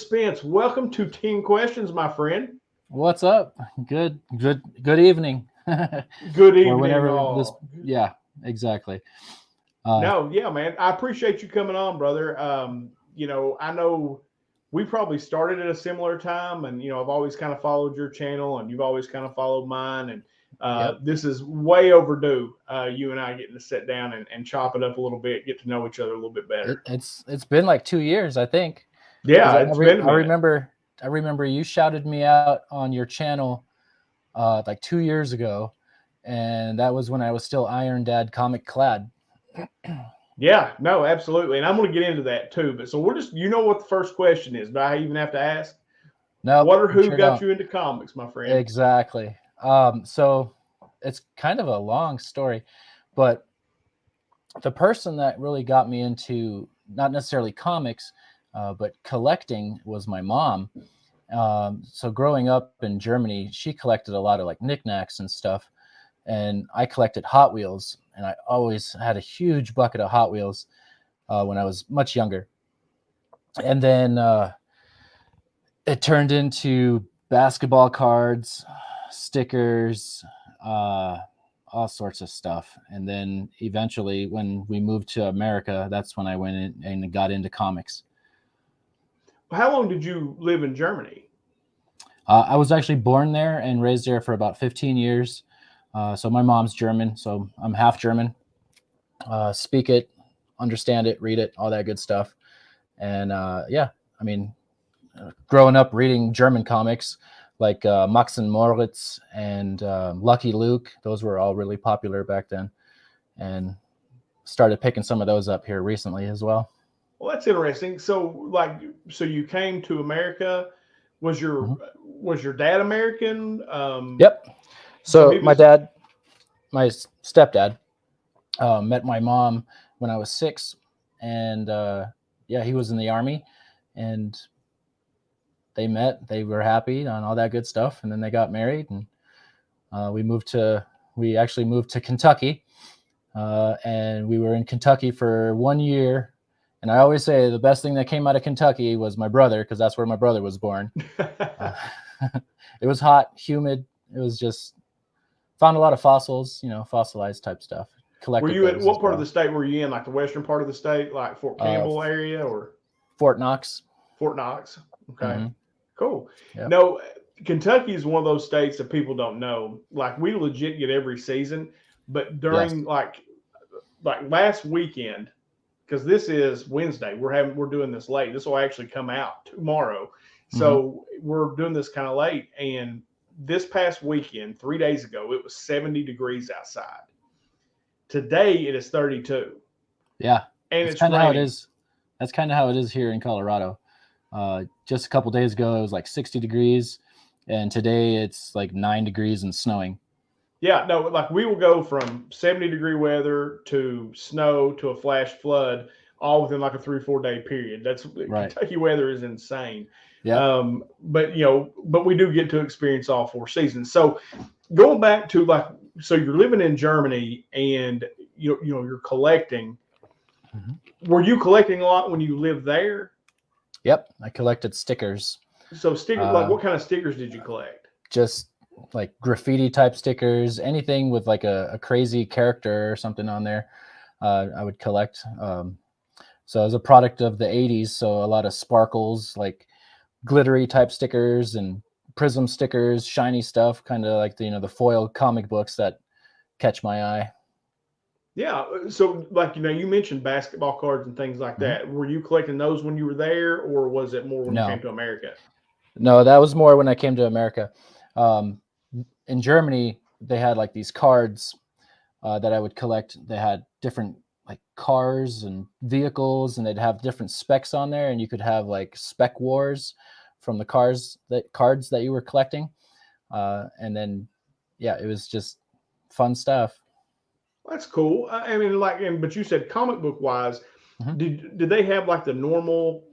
Suspense. Welcome to Team Questions, my friend. What's up? Good evening. Good Or evening, whenever this, all. yeah, exactly. Uh, No, yeah, man. I appreciate you coming on, brother. I know we probably started at a similar time, and I've always kind of followed your channel, and you've always kind of followed mine, and yep. this is way overdue. You and I getting to sit down and chop it up a little bit, get to know each other a little bit better. It's been like 2 years, I think, because Yeah, it's been a I minute. remember you shouted me out on your channel like 2 years ago, and that was when I was still Iron Dad Comic Clad. Yeah, no, absolutely. And I'm going to get into that too. But so we're just, you know what the first question is. Do I even have to ask? Nope, What or you who sure got don't. you into comics, my friend? Exactly. So it's kind of a long story, but the person that really got me into not necessarily comics, but collecting was my mom. So growing up in Germany, she collected a lot of like knickknacks and stuff, and I collected Hot Wheels, and I always had a huge bucket of Hot Wheels when I was much younger. And then it turned into basketball cards, stickers, uh, all sorts of stuff. And then eventually, when we moved to America, that's when I went in and got into comics. How long did you live in Germany? I was actually born there and raised there for about 15 years. So my mom's German, so I'm half German. Speak it, understand it, read it, all that good stuff. And yeah, I mean, growing up reading German comics like Max and Moritz and Lucky Luke, those were all really popular back then. And started picking some of those up here recently as well. Well, that's interesting. So you came to America. Was your Mhm. was your dad American? Yep. So So he was. my stepdad, met my mom when I was 6, and yeah, he was in the army, and they met. They were happy and all that good stuff, and then they got married, and we actually moved to Kentucky, and we were in Kentucky for 1 year. And I always say the best thing that came out of Kentucky was my brother, because that's where my brother was born. Uh, it was hot, humid. It was just found a lot of fossils, fossilized type stuff. Were Collected you at those as what part of the well. state were you in? Like the western part of the state, like Fort Uh, Campbell area or Fort Knox. Fort Knox? Okay, Mm-hmm. cool. Yep. No, Kentucky is one of those states that people don't know. Like we legit get every season, but Yes. during like last weekend, because this is Wednesday. We're doing this late. This will actually come out tomorrow. Mm-hmm. So we're doing this kind of late. And this past weekend, 3 days ago, it was 70 degrees outside. Today it is 32. Yeah. And That's it's kind of how it raining. is. That's kind of how it is here in Colorado. Just a couple days ago, it was like 60 degrees, and today it's like 9 degrees and snowing. Yeah, no, like we will go from 70-degree weather to snow to a flash flood all within like a 3 4 day period. That's Right. Kentucky weather is insane. Yep. But we do get to experience all 4 seasons. So going back to so you're living in Germany and you're collecting. Mm-hmm. Were you collecting a lot when you lived there? Yep. I collected stickers. So stickers, like Uh, what kind of stickers did you collect? just like graffiti type stickers, anything with like a crazy character or something on there. I would collect. So it was a product of the 80s. So a lot of sparkles, like glittery type stickers and prism stickers, shiny stuff, kind of like the foil comic books that catch my eye. Yeah. So, you mentioned basketball cards and things like Mm-hmm. that. Were you collecting those when you were there, or was it more when you came No, to America? no, that was more when I came to America. Um, in Germany, they had like these cards that I would collect. They had different like cars and vehicles, and they'd have different specs on there, and you could have like spec wars from the cards that you were collecting. And then, yeah, it was just fun stuff. That's cool. I mean, but you said comic book wise, Mm-hmm. did they have like the normal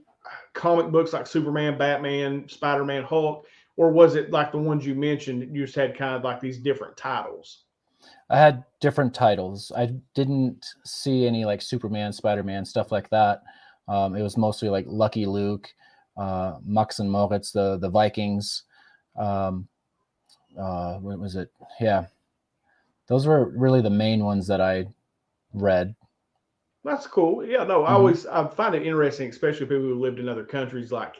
comic books like Superman, Batman, Spider Man, Hulk, or was it like the ones you mentioned? You just had kind of like these different titles. I had different titles. I didn't see any like Superman, Spider-Man, stuff like that. It was mostly like Lucky Luke, Max and Moritz, the Vikings. What was it? Yeah, those were really the main ones that I read. That's cool. Yeah, no, I find it interesting, especially people who lived in other countries. Like,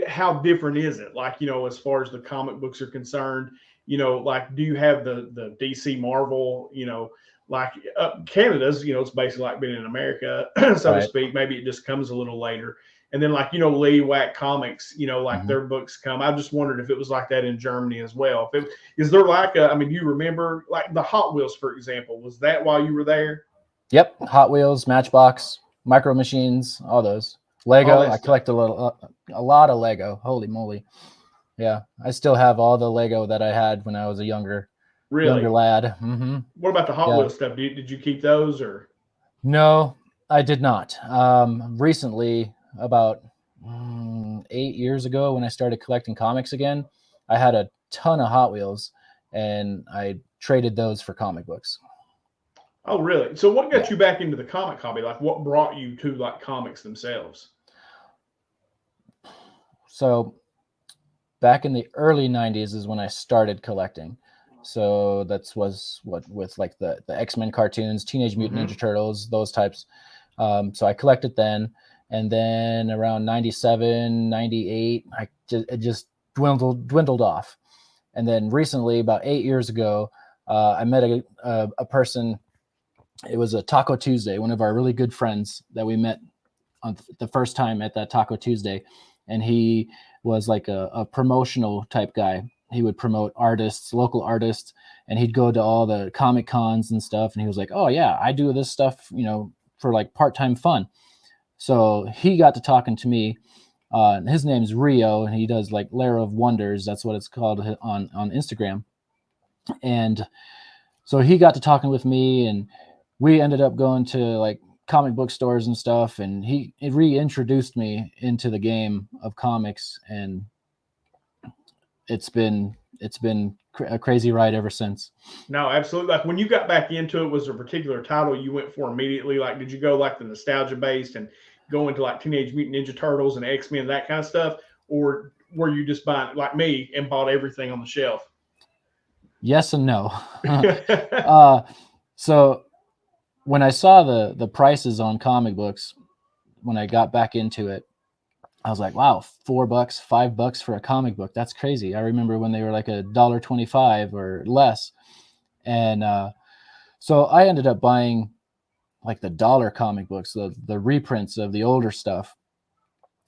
how different is it? Like, as far as the comic books are concerned, like, do you have the DC Marvel? Like Canada's, it's basically like being in America, so to Right. speak. Maybe it just comes a little later. And then, like, Lee Wack Comics, like Mhm. their books come. I just wondered if it was like that in Germany as well. Is there like I mean, do you remember like the Hot Wheels, for example? Was that while you were there? Yep, Hot Wheels, Matchbox, Micro Machines, all those. All Lego, that I stuff. collect a lot of Lego. Holy moly! Yeah, I still have all the Lego that I had when I was a younger Really? lad. What about the Hot Yeah. Wheels stuff? Did you keep those or? No, I did not. Recently, about 8 years ago, when I started collecting comics again, I had a ton of Hot Wheels, and I traded those for comic books. Oh, really? So what got Yeah. you back into the comic hobby? Like, what brought you to like comics themselves? So back in the early 90s is when I started collecting. So that's was what with like the X-Men cartoons, Teenage Mutant Mm-hmm. Ninja Turtles, those types. So I collected then, and then around 97, 98, it just dwindled off. And then recently, about 8 years ago, I met a person. It was a Taco Tuesday, one of our really good friends that we met on the first time at that Taco Tuesday, and he was like a promotional type guy. He would promote artists, local artists, and he'd go to all the comic cons and stuff. And he was like, "Oh yeah, I do this stuff, for like part-time fun." So he got to talking to me. His name's Rio, and he does like Lair of Wonders. That's what it's called on Instagram. And so he got to talking with me, and we ended up going to like comic book stores and stuff, and he reintroduced me into the game of comics, and it's been a crazy ride ever since. No, absolutely. Like when you got back into it, was there a particular title you went for immediately? Like, did you go like the nostalgia based and go into like Teenage Mutant Ninja Turtles and X-Men, that kind of stuff? Or were you just buying like me and bought everything on the shelf? Yes and no. So when I saw the prices on comic books when I got back into it, I was like, wow, $4, $5 for a comic book. That's crazy. I remember when they were like $1.25 or less. And so I ended up buying like the dollar comic books, the reprints of the older stuff.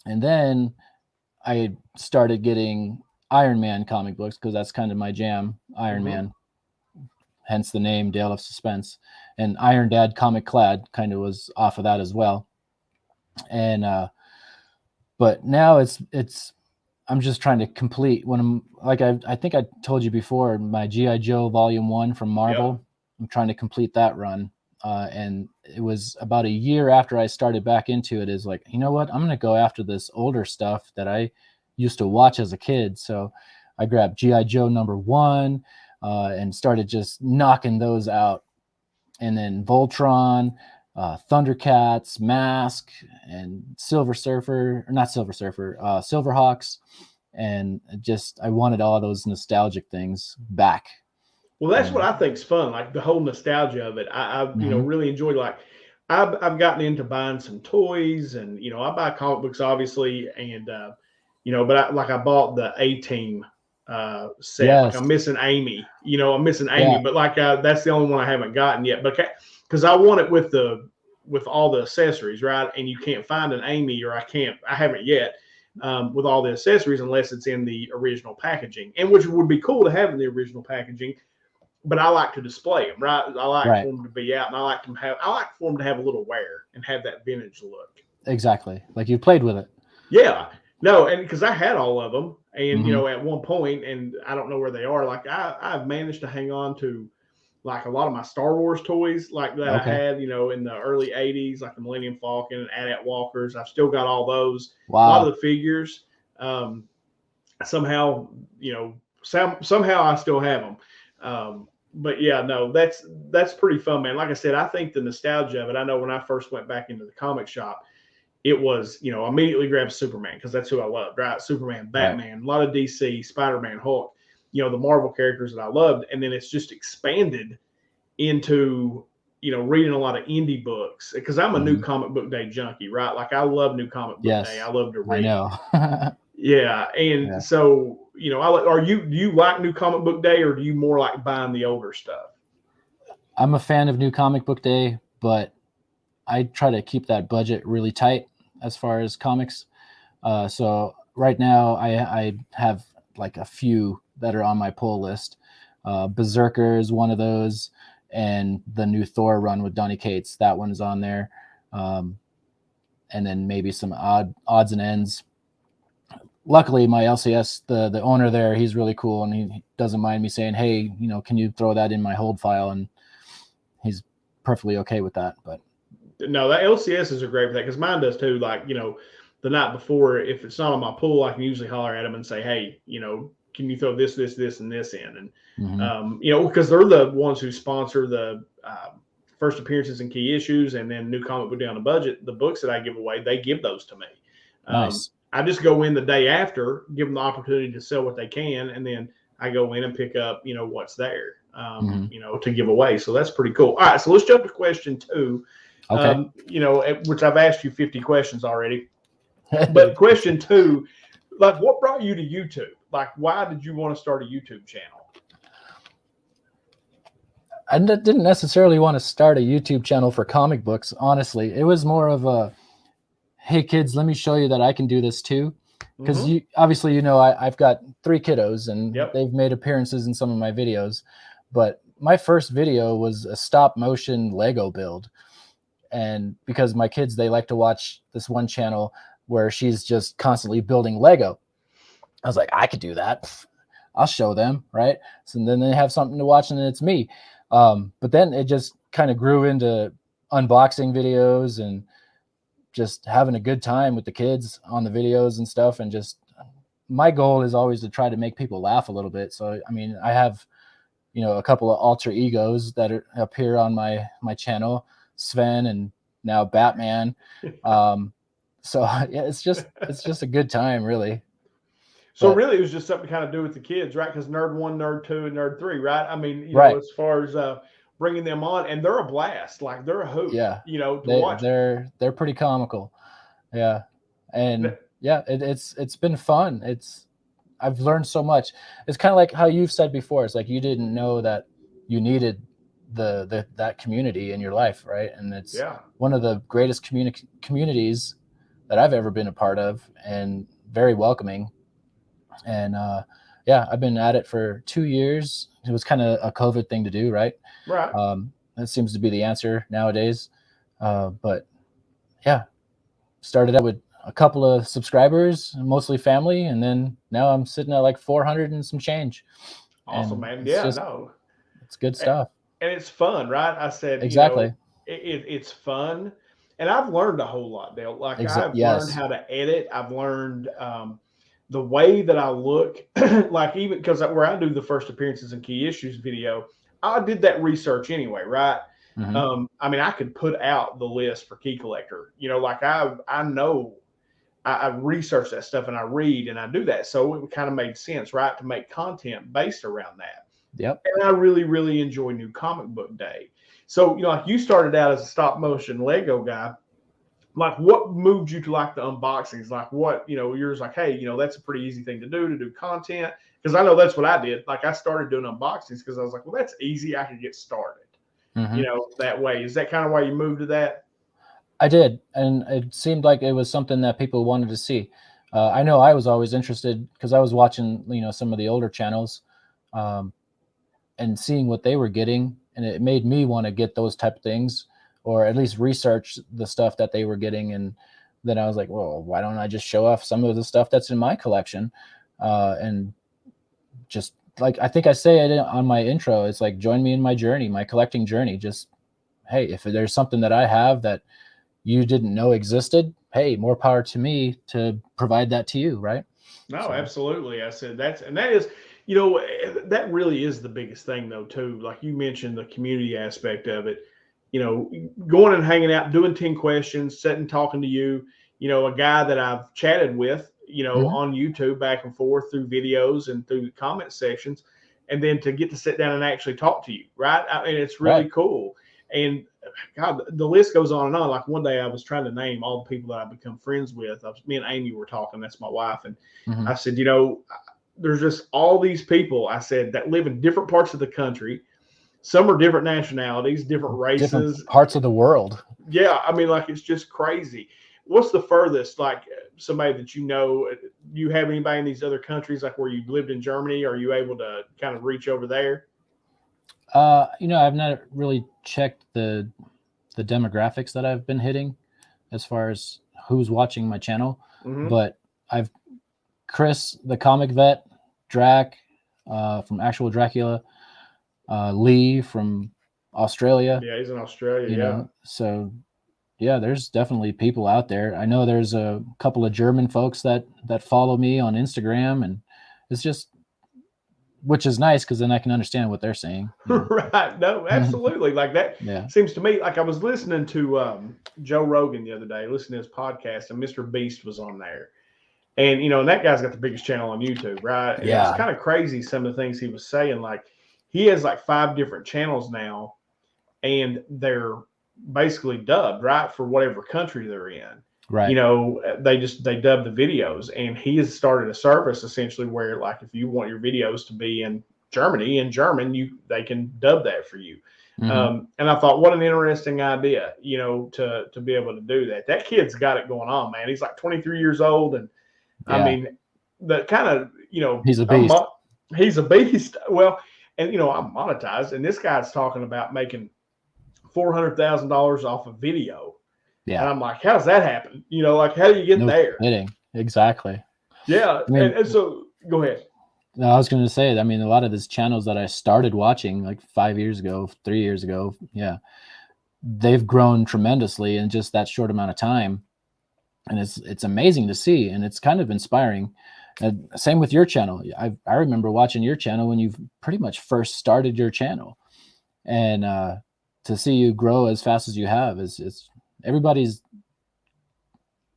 And then I started getting Iron Man comic books because that's kind of my jam, Iron Mm-hmm. Man, hence the name Dale of Suspense. And Iron Dad Comic Clad kind of was off of that as well. And but now it's I'm just trying to complete when I'm like I think I told you before my GI Joe Volume 1 from Yep. Marvel. I'm trying to complete that run. And it was about a year after I started back into it is like, you know what? I'm going to go after this older stuff that I used to watch as a kid. So I grabbed GI Joe #1 and started just knocking those out. And then Voltron, Thundercats, Mask, and Silver Surfer, or not Silver Surfer, Silverhawks, and just I wanted all those nostalgic things back. Well, that's what And I think's fun, like the whole nostalgia of it. I mhm. really enjoy like I've gotten into buying some toys, and I buy comic books obviously, and but I bought the A Team set. Like Yes, I'm missing Amy, I'm missing Amy, yeah, but like that's the only one I haven't gotten yet. But because I want it with all the accessories, right? And you can't find an Amy, or I haven't yet. With all the accessories, unless it's in the original packaging, and which would be cool to have in the original packaging, but I like to display them, right? I like right, for them to be out, and I like for them to have a little wear and have that vintage look. exactly. Like you played with it. Yeah, no, and because I had all of them, and Hmm. at one point, and I don't know where they are. Like I've managed to hang on to like a lot of my Star Wars toys, like that I Okay. had, in the early '80s, like the Millennium Falcon and AT-AT Walkers. I've still got all those. A lot of Wow. the figures. Um, somehow, somehow I still have them. But yeah, no, that's pretty fun, man. Like I said, I think the nostalgia of it. I know when I first went back into the comic shop, it was, you know, immediately grabbed Superman because that's who I loved, right? Superman, Batman, a lot of DC, Spider-Man, Hulk, you know, the Marvel characters that I loved. And then it's just expanded into, you know, reading a lot of indie books because I'm a new comic book day junkie, right? Like I love new comic book day. I love to read. I know. Yeah. And so, you know, do you like new comic book day or do you more like buying the older stuff? I'm a fan of new comic book day, but I try to keep that budget really tight as far as comics. So right now I have like a few that are on my pull list. Berserker is one of those, and the new Thor run with Donny Cates, that one is on there. And then maybe some odds and ends. Luckily, my LCS, the owner there, he's really cool, and he doesn't mind me saying, hey, you know, can you throw that in my hold file? And he's perfectly okay with that. But no, that LCS are great for that because mine does too. Like, you know, the night before, if it's not on my pool, I can usually holler at them and say, hey, you know, can you throw this, and this in? And, you know, because they're the ones who sponsor the first appearances and key issues, and then new comic book day on a budget. The books that I give away, they give those to me. Nice. I just go in the day after, give them the opportunity to sell what they can, and then I go in and pick up, you know, what's there, you know, to give away. So that's pretty cool. All right, so let's jump to question 2. Okay. You know, which I've asked you 50 questions already. But question 2, like, what brought you to YouTube? Like, why did you want to start a YouTube channel? I didn't necessarily want to start a YouTube channel for comic books, honestly. It was more of a, hey, kids, let me show you that I can do this too. Because you obviously, you know, I've got 3 kiddos, and they've made appearances in some of my videos. But my first video was a stop motion Lego build. And because my kids, they like to watch this one channel where she's just constantly building Lego. I was like, I could do that. I'll show them, right? So then they have something to watch, and then it's me. But then it just kind of grew into unboxing videos and just having a good time with the kids on the videos and stuff. And just my goal is always to try to make people laugh a little bit. So, I mean, I have, you know, a couple of alter egos that appear on my channel, Sven and now Batman. So yeah, it's just a good time, really. So really, it was just something to kind of do with the kids, right? Because Nerd 1, Nerd 2, and Nerd 3, right? I mean, you know, as far as bringing them on, and they're a blast. Like, they're a hoot. Yeah, you know, to watch. They're pretty comical. Yeah, and yeah, it's been fun. I've learned so much. It's kind of like how you've said before. It's like you didn't know that you needed that community in your life, right? And it's one of the greatest communities that I've ever been a part of, and very welcoming. And yeah, I've been at it for 2 years. It was kind of a COVID thing to do, right? Right. That seems to be the answer nowadays. But yeah, started out with a couple of subscribers, mostly family, and then now I'm sitting at like 400 and some change. Awesome, man. Yeah, it's good stuff. And it's fun, right? I said, exactly. You know, it's fun. And I've learned a whole lot, Dale. Like I've learned how to edit. I've learned the way that I look, like even because where I do the first appearances and key issues video, I did that research anyway, right? I mean, I could put out the list for Key Collector, you know, like I know I research that stuff and I read and I do that. So it kind of made sense, right? To make content based around that. Yep. And I really, really enjoy New Comic Book Day. So, you know, like you started out as a stop motion Lego guy. Like, what moved you to like the unboxings? Like, what, you know, you're just like, hey, you know, that's a pretty easy thing to do content. Because I know that's what I did. Like, I started doing unboxings because I was like, well, that's easy. I can get started, you know, that way. Is that kind of why you moved to that? I did. And it seemed like it was something that people wanted to see. I know I was always interested because I was watching, you know, some of the older channels and seeing what they were getting. And it made me want to get those type of things, or at least research the stuff that they were getting. And then I was like, well, why don't I just show off some of the stuff that's in my collection? And just like, I think I say it on my intro, it's like, join me in my journey, my collecting journey. Just, hey, if there's something that I have that you didn't know existed, hey, more power to me to provide that to you, right? No, absolutely. I said that is, you know, that really is the biggest thing though, too. Like you mentioned, the community aspect of it. You know, going and hanging out, doing 10 questions, sitting, talking to you, a guy that I've chatted with, Mhm. on YouTube back and forth through videos and through the comment sections, and then to get to sit down and actually talk to you, right? I mean, it's really Right. cool. And God, the list goes on and on. Like one day I was trying to name all the people that I've become friends with. Me and Amy were talking, that's my wife. And Mhm. I said, there's just all these people, I said, that live in different parts of the country. Some are different nationalities, different Different races. parts of the world. Yeah, I mean, like it's just crazy. What's the furthest, like somebody that you have anybody in these other countries, like where you lived in Germany? Are you able to kind of reach over there? I've not really checked the demographics that I've been hitting as far as who's watching my channel, Mm-hmm. but I've Chris, the comic vet, Drac from Actual Dracula, Lee from Australia. Yeah, he's in Australia. Yeah. So yeah, there's definitely people out there. I know there's a couple of German folks that follow me on Instagram, and it's just, which is nice because then I can understand what they're saying. Right. No, absolutely. Like that Yeah. seems to me like I was listening to Joe Rogan the other day, listening to his podcast, and Mr. Beast was on there. And and that guy's got the biggest channel on YouTube, right? And it was Yeah. kind of crazy some of the things he was saying. Like he has like 5 different channels now, and they're basically dubbed, right, for whatever country they're in. Right. They dub the videos, and he has started a service essentially where, like, if you want your videos to be in Germany in German, they can dub that for you. Mm-hmm. And I thought, what an interesting idea, to be able to do that. That kid's got it going on, man. He's like 23 years old, and I Yeah. mean, the kind of He's a beast. he's a beast. Well, and I'm monetized, and this guy's talking about making $400,000 off a video. Yeah. And I'm like, how does that happen? Like, how do you get No there? kidding. Exactly. Yeah. I mean, And so go ahead. no, I was going to say, I mean, a lot of these channels that I started watching like 5 years ago, 3 years ago, yeah, they've grown tremendously in just that short amount of time. And it's amazing to see, and it's kind of inspiring. And same with your channel. I remember watching your channel when you've pretty much first started your channel, and to see you grow as fast as you have is everybody's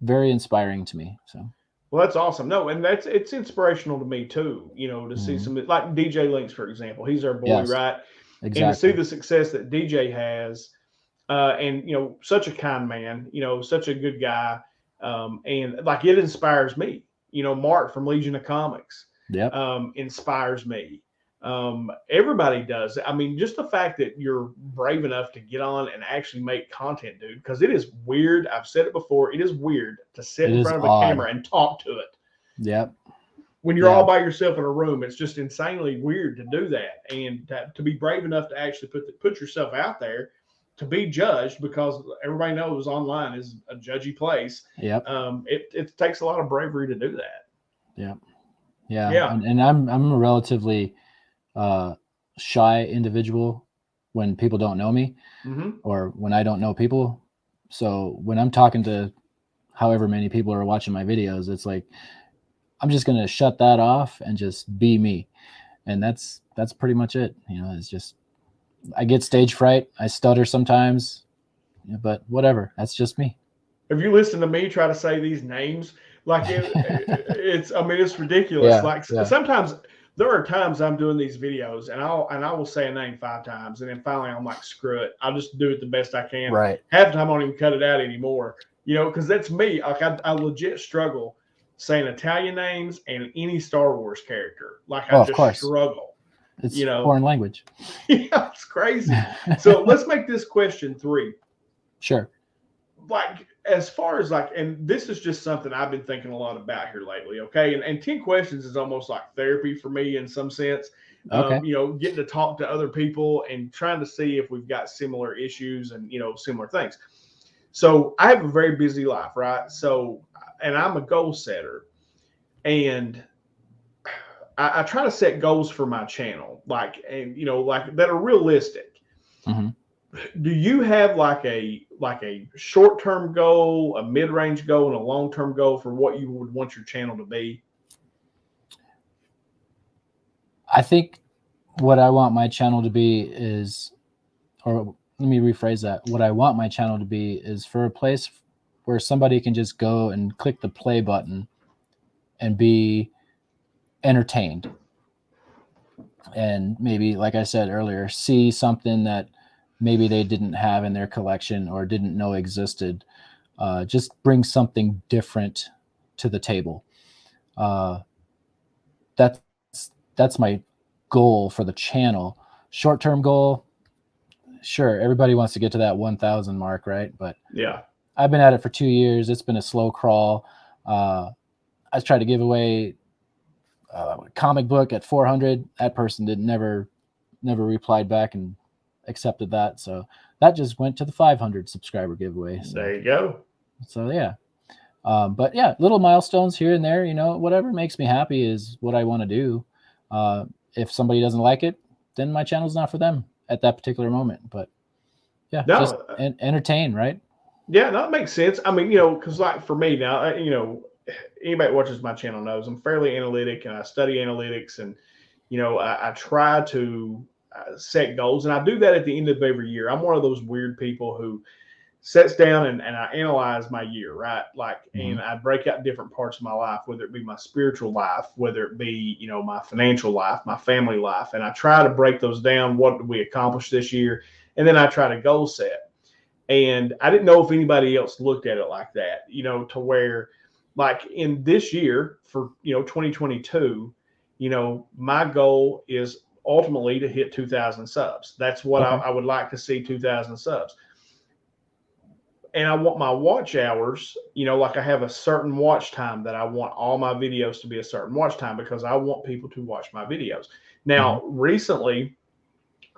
very inspiring to me. So. Well, that's awesome. No, and it's inspirational to me too, to see Mm-hmm. some, like DJ Links, for example. He's our boy, Yes, right? exactly. And to see the success that DJ has, and such a kind man, such a good guy, and like it inspires me. Mark from Legion of Comics, Yep. inspires me. Everybody does. I mean, just the fact that you're brave enough to get on and actually make content, dude, because it is weird. I've said it before. It is weird to sit in front of a camera and talk to it. Yep. When you're all by yourself in a room, it's just insanely weird to do that, and to be brave enough to actually put yourself out there to be judged, because everybody knows online is a judgy place. Yep. It takes a lot of bravery to do that. Yep. Yeah. Yeah. And I'm a relatively shy individual when people don't know me, Mm-hmm. or when I don't know people. So when I'm talking to however many people are watching my videos, it's like I'm just gonna shut that off and just be me, and that's pretty much it. It's just I get stage fright, I stutter sometimes, but whatever. That's just me. Have you listened to me try to say these names? Like it's ridiculous. Yeah. Like sometimes there are times I'm doing these videos and I will say a name 5 times, and then finally I'm like, screw it. I'll just do it the best I can. Right. Half the time I don't even cut it out anymore. Because that's me. Like I legit struggle saying Italian names and any Star Wars character. Like I just struggle. It's foreign language. Yeah, it's crazy. So let's make this question 3. Sure. Like, as far as like, and this is just something I've been thinking a lot about here lately. Okay. And 10 questions is almost like therapy for me in some sense. Okay. Getting to talk to other people and trying to see if we've got similar issues and, similar things. So I have a very busy life, right? So, and I'm a goal setter, and I try to set goals for my channel, like that are realistic. Mm-hmm. Do you have like a short-term goal, a mid-range goal, and a long-term goal for what you would want your channel to be? I think what I want my channel to be is, or let me rephrase that. What I want my channel to be is for a place where somebody can just go and click the play button and be entertained. And maybe, like I said earlier, see something that maybe they didn't have in their collection or didn't know existed. Just bring something different to the table. That's my goal for the channel. Short-term goal, sure, everybody wants to get to that 1,000 mark, right? But yeah, I've been at it for 2 years. It's been a slow crawl. I tried to give away a comic book at 400. That person never replied back and accepted that. So that just went to the 500 subscriber giveaway. So there you go. So yeah. But yeah, little milestones here and there, whatever makes me happy is what I want to do. If somebody doesn't like it, then my channel's not for them at that particular moment. But yeah, no, just entertain, right? Yeah, that makes sense. I mean, because like for me now, anybody that watches my channel knows I'm fairly analytic and I study analytics, and I try to set goals, and I do that at the end of every year. I'm one of those weird people who sits down and I analyze my year, right? Like, and I break out different parts of my life, whether it be my spiritual life, whether it be, my financial life, my family life. And I try to break those down. What did we accomplish this year? And then I try to goal set. And I didn't know if anybody else looked at it like that, to where like in this year for, 2022, my goal is ultimately to hit 2,000 subs. That's what I would like to see, 2,000 subs. And I want my watch hours, like I have a certain watch time that I want all my videos to be a certain watch time, because I want people to watch my videos. Now, recently,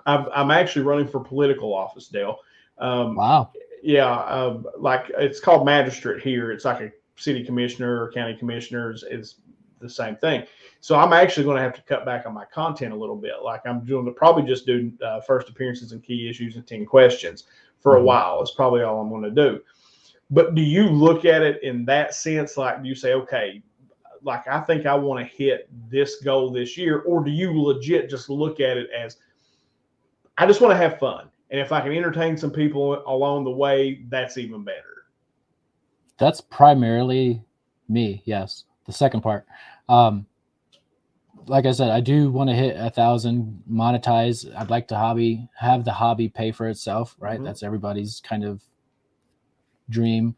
I'm actually running for political office, Dale. Wow. Yeah. Like it's called magistrate here. It's like a city commissioner or county commissioners. It's the same thing. So I'm actually going to have to cut back on my content a little bit. Like I'm doing to probably just do first appearances and key issues and 10 questions for a while. It's probably all I'm going to do. But do you look at it in that sense? Like, do you say, okay, like I think I want to hit this goal this year, or do you legit just look at it as I just want to have fun, and if I can entertain some people along the way, that's even better? That's primarily me. Yes, the second part. Like I said, I do want to hit 1,000 monetize. I'd like to have the hobby pay for itself, right? That's everybody's kind of dream.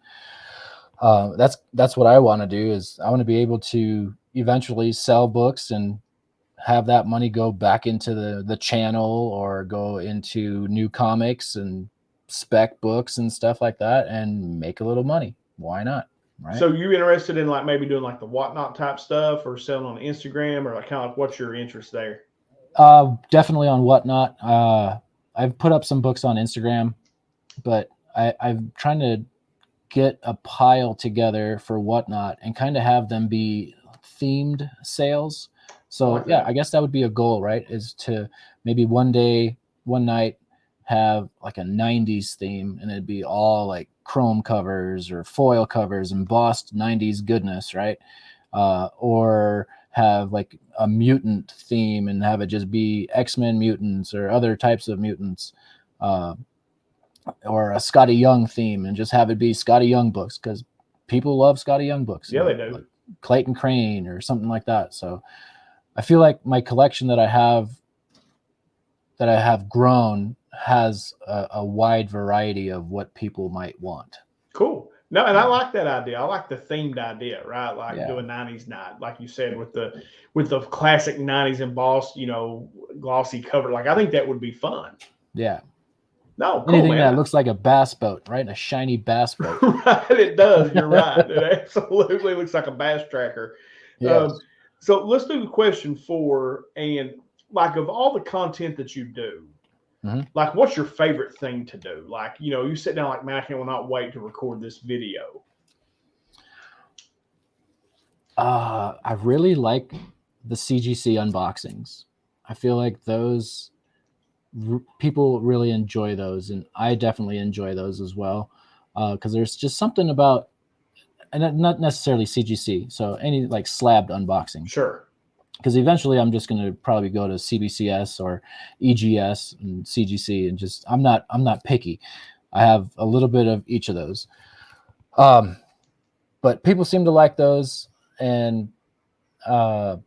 That's what I want to do. Is I want to be able to eventually sell books and have that money go back into the channel or go into new comics and spec books and stuff like that and make a little money. Why not? Right. So you interested in like maybe doing like the whatnot type stuff or selling on Instagram, or like kind of like what's your interest there? Definitely on whatnot. I've put up some books on Instagram, but I'm trying to get a pile together for whatnot and kind of have them be themed sales. So yeah, I guess that would be a goal, right? Is to maybe one night have like a 90s theme, and it'd be all like chrome covers or foil covers, embossed 90s goodness, right? Or have like a mutant theme and have it just be X-Men mutants or other types of mutants, or a Scotty Young theme and just have it be Scotty Young books, because people love Scotty Young books. Yeah, they do. Like Clayton Crane or something like that. So I feel like my collection that I have grown has a wide variety of what people might want. Cool. No, and I like that idea. I like the themed idea, right? Like doing 90s night, like you said, with the classic 90s embossed, glossy cover. Like I think that would be fun. Yeah. No, cool, anything man. that looks like a bass boat, right? A shiny bass boat. Right, it does. You're right. It absolutely looks like a bass tracker. Yes. So let's do question 4. And like of all the content that you do, like what's your favorite thing to do? Like, you sit down like, man, I cannot wait to record this video. I really like the CGC unboxings. I feel like those people really enjoy those, and I definitely enjoy those as well, because there's just something about, and not necessarily CGC, so any like slabbed unboxing. Sure. Because eventually I'm just going to probably go to CBCS or EGS and CGC, and just I'm not picky. I have a little bit of each of those. But people seem to like those, and I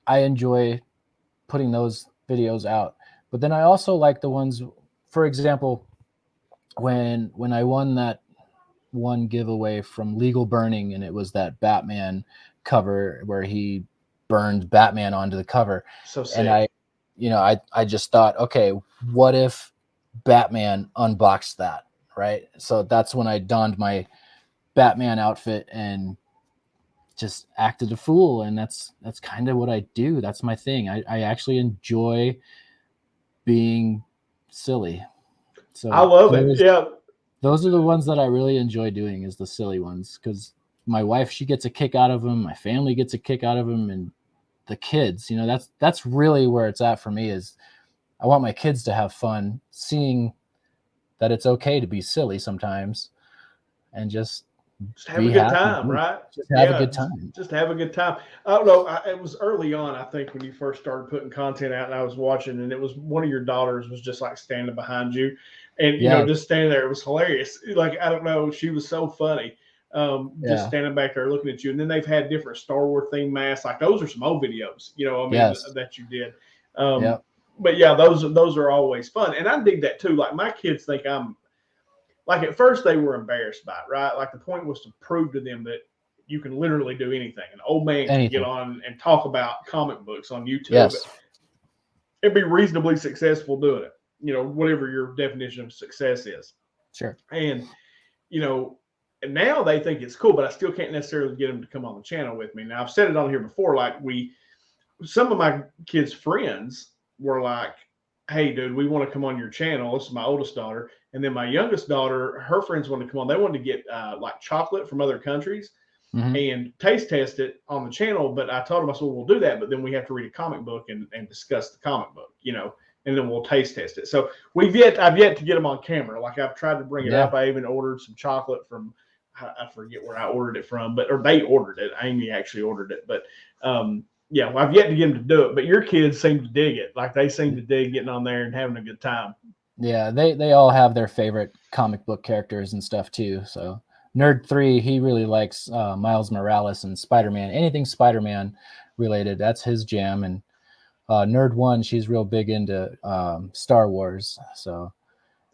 enjoy putting those videos out. But then I also like the ones, for example, when I won that one giveaway from Legal Burning, and it was that Batman cover where he burned Batman onto the cover. So sick. And I just thought, okay, what if Batman unboxed that, right? So that's when I donned my Batman outfit and just acted a fool, and that's kind of what I do. That's my thing. I actually enjoy being silly. So I love it. Yeah. Those are the ones that I really enjoy doing, is the silly ones, because my wife, she gets a kick out of them, my family gets a kick out of them, and the kids, that's really where it's at for me. Is I want my kids to have fun seeing that it's okay to be silly sometimes, and just have a good time, right? Just have a good time. Just have a good time. I don't know. It was early on, I think, when you first started putting content out, and I was watching, and it was one of your daughters was just like standing behind you, and just standing there. It was hilarious. Like, I don't know, she was so funny. Just standing back there looking at you. And then they've had different Star Wars themed masks. Like, those are some old videos, that you did. But yeah, those are always fun, and I dig that too. Like, my kids think I'm. Like, at first they were embarrassed by it, right? Like, the point was to prove to them that you can literally do anything. An old man can get on and talk about comic books on YouTube and be reasonably successful doing it. Whatever your definition of success is. Sure. And, and now they think it's cool, but I still can't necessarily get them to come on the channel with me. Now, I've said it on here before, like, some of my kids' friends were like, hey, dude, we want to come on your channel. This is my oldest daughter. And then my youngest daughter, her friends wanted to come on. They wanted to get like chocolate from other countries and taste test it on the channel. But I told them, I said, well, we'll do that, but then we have to read a comic book and discuss the comic book, and then we'll taste test it. So I've yet to get them on camera. Like, I've tried to bring it up. I even ordered some chocolate from, I forget where I ordered it from, or they ordered it. Amy actually ordered it. But well, I've yet to get them to do it. But your kids seem to dig it. Like, they seem to dig getting on there and having a good time. Yeah, they all have their favorite comic book characters and stuff too. So Nerd 3, he really likes Miles Morales and Spider-Man. Anything Spider-Man related, that's his jam. And Nerd 1, she's real big into Star Wars. So,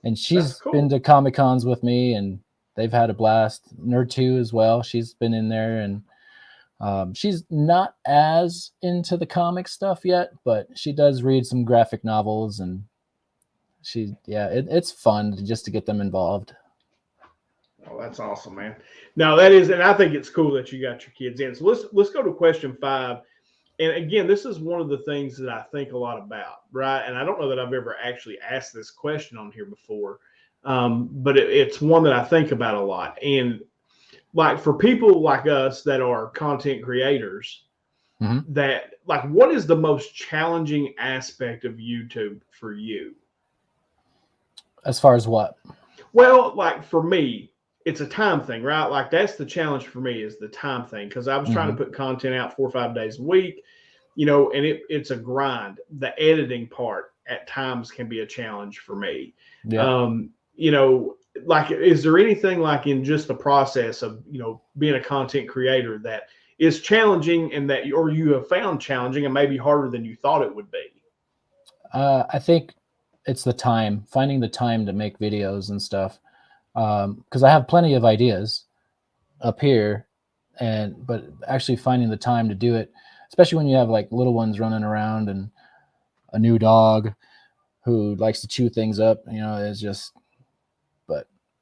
and she's been to Comic Cons with me, and they've had a blast. Nerd 2 as well, she's been in there, and she's not as into the comic stuff yet, but she does read some graphic novels, and it's fun just to get them involved. Oh, that's awesome, man. Now, that is, and I think it's cool that you got your kids in. So let's go to question 5. And again, this is one of the things that I think a lot about, right? And I don't know that I've ever actually asked this question on here before, but it's one that I think about a lot. And like, for people like us that are content creators, that, like, what is the most challenging aspect of YouTube for you? As far as what? Well, like, for me, it's a time thing, right? Like, that's the challenge for me, is the time thing, because I was trying to put content out 4 or 5 days a week, and it's a grind. The editing part at times can be a challenge for me. Like, is there anything, like, in just the process of being a content creator that is challenging, and that or you have found challenging and maybe harder than you thought it would be? I think it's finding the time to make videos and stuff. Because I have plenty of ideas up here, but actually finding the time to do it, especially when you have like little ones running around and a new dog who likes to chew things up, it's just,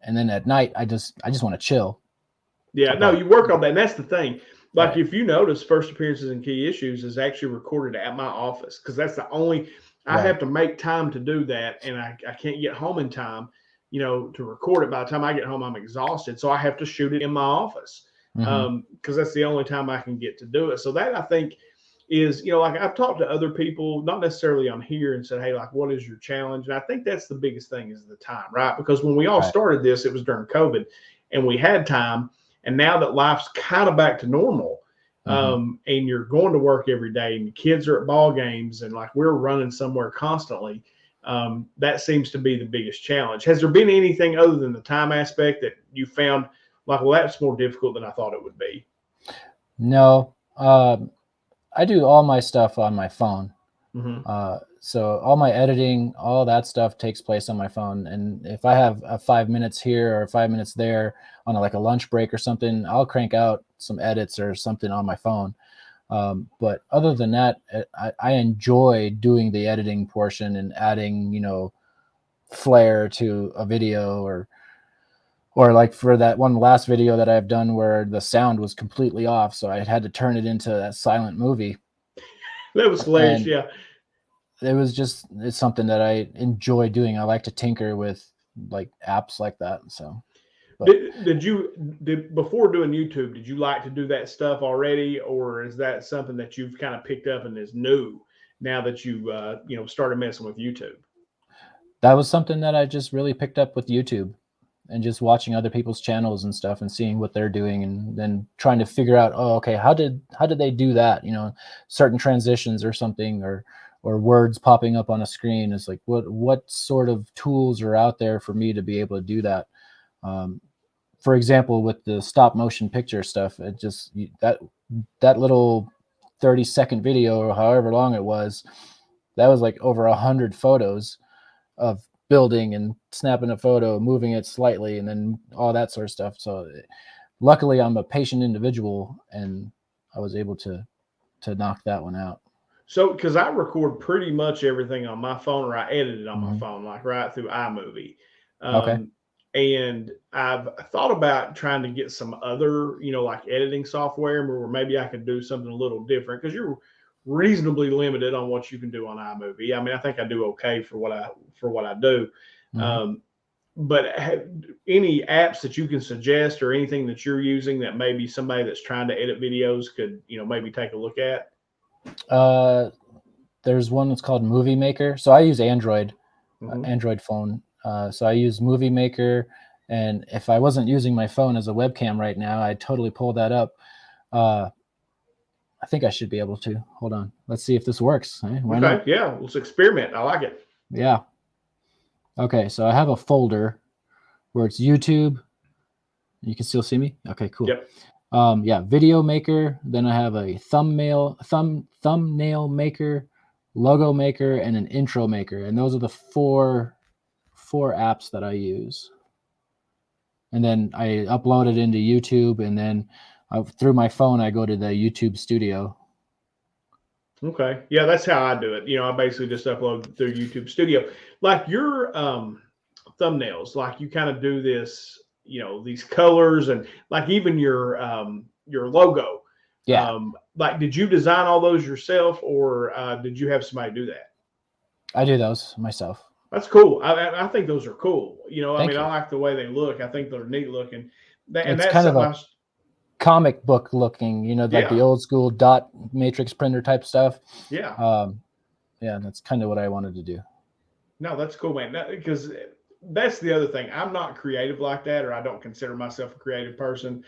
and then at night, I just want to chill. Yeah, no, you work on that. And that's the thing. Like, if you notice, First Appearances and Key Issues is actually recorded at my office, because that's the only, I have to make time to do that, and I can't get home in time, to record it. By the time I get home, I'm exhausted. So I have to shoot it in my office, because that's the only time I can get to do it. So that, I think, is, like, I've talked to other people, not necessarily on here, and said, hey, like, what is your challenge? And I think that's the biggest thing, is the time, right? Because when we all started this, it was during COVID, and we had time. And now that life's kind of back to normal, and you're going to work every day, and the kids are at ball games, and like, we're running somewhere constantly, That seems to be the biggest challenge. Has there been anything other than the time aspect that you found like, well, that's more difficult than I thought it would be? No, I do all my stuff on my phone. Mm-hmm. So all my editing, all that stuff takes place on my phone. And if I have 5 minutes here or 5 minutes there on like a lunch break or something, I'll crank out some edits or something on my phone. But other than that, I enjoy doing the editing portion and adding, flair to a video, or like for that one last video that I've done where the sound was completely off, so I had to turn it into that silent movie. That was hilarious. And Yeah. it's something that I enjoy doing. I like to tinker with like apps like that. So, but Did before doing YouTube, did you like to do that stuff already, or is that something that you've kind of picked up and is new now that you started messing with YouTube? that was something that I just really picked up with YouTube and just watching other people's channels and stuff and seeing what they're doing, and then trying to figure out, oh, okay, how did they do that? Certain transitions or something, or words popping up on a screen. Is like, what sort of tools are out there for me to be able to do that? For example, with the stop motion picture stuff, it just that little 30-second video or however long it was, that was like over 100 photos of building and snapping a photo, moving it slightly, and then all that sort of stuff. So luckily I'm a patient individual, and I was able to knock that one out. So, because I record pretty much everything on my phone, or I edit it on my Mm-hmm. phone, like right through iMovie. Okay. And I've thought about trying to get some other, like editing software where maybe I could do something a little different, because you're reasonably limited on what you can do on iMovie. I mean, I think I do okay for what I do. Mm-hmm. But any apps that you can suggest, or anything that you're using that maybe somebody that's trying to edit videos could, maybe take a look at? There's one that's called Movie Maker. So I use Android Mm-hmm. phone. So I use Movie Maker, and if I wasn't using my phone as a webcam right now, I'd totally pull that up. I think I should be able to. Hold on. Let's see if this works. Why Okay. not? Yeah. Let's experiment. I like it. Yeah. Okay. So I have a folder where it's YouTube. You can still see me? Okay, cool. Yep. Yeah, Video Maker. Then I have a thumbnail maker, logo maker, and an intro maker. And those are the four apps that I use. And then I upload it into YouTube, and then through my phone I go to the YouTube Studio. Okay. Yeah, that's how I do it. I basically just upload through YouTube Studio. Like your thumbnails, like you kind of do this, these colors, and like even your logo. Yeah. Like, did you design all those yourself, or did you have somebody do that? I do those myself. That's cool. I think those are cool. Thank you. I like the way they look. I think they're neat looking. And It's that's kind of something a comic book looking, like the old school dot matrix printer type stuff. Yeah. Yeah, that's kind of what I wanted to do. No, that's cool, man. Because that's the other thing. I'm not creative like that, or I don't consider myself a creative person.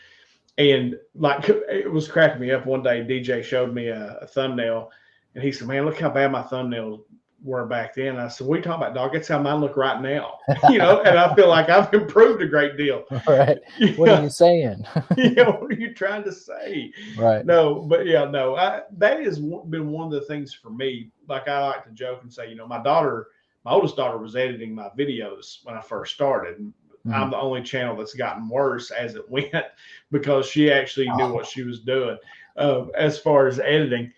And like, it was cracking me up one day. DJ showed me a thumbnail, and he said, "Man, look how bad my thumbnails were back then." And I said, "What are you talking about, dog? That's how mine look right now." And I feel like I've improved a great deal. Right. What are you saying? What are you trying to say? Right. No, but yeah, no. That has been one of the things for me. Like, I like to joke and say, my oldest daughter was editing my videos when I first started. Mm-hmm. I'm the only channel that's gotten worse as it went, because she actually knew what she was doing as far as editing.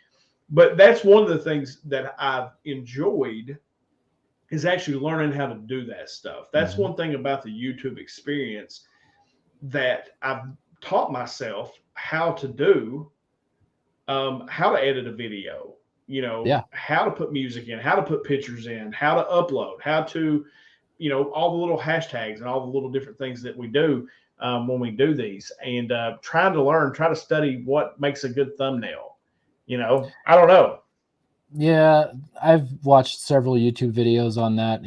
But that's one of the things that I've enjoyed, is actually learning how to do that stuff. That's Mm-hmm. one thing about the YouTube experience that I've taught myself how to do, how to edit a video, Yeah. how to put music in, how to put pictures in, how to upload, how to, all the little hashtags and all the little different things that we do when we do these, and trying to try to study what makes a good thumbnail. I don't know. Yeah, I've watched several YouTube videos on that.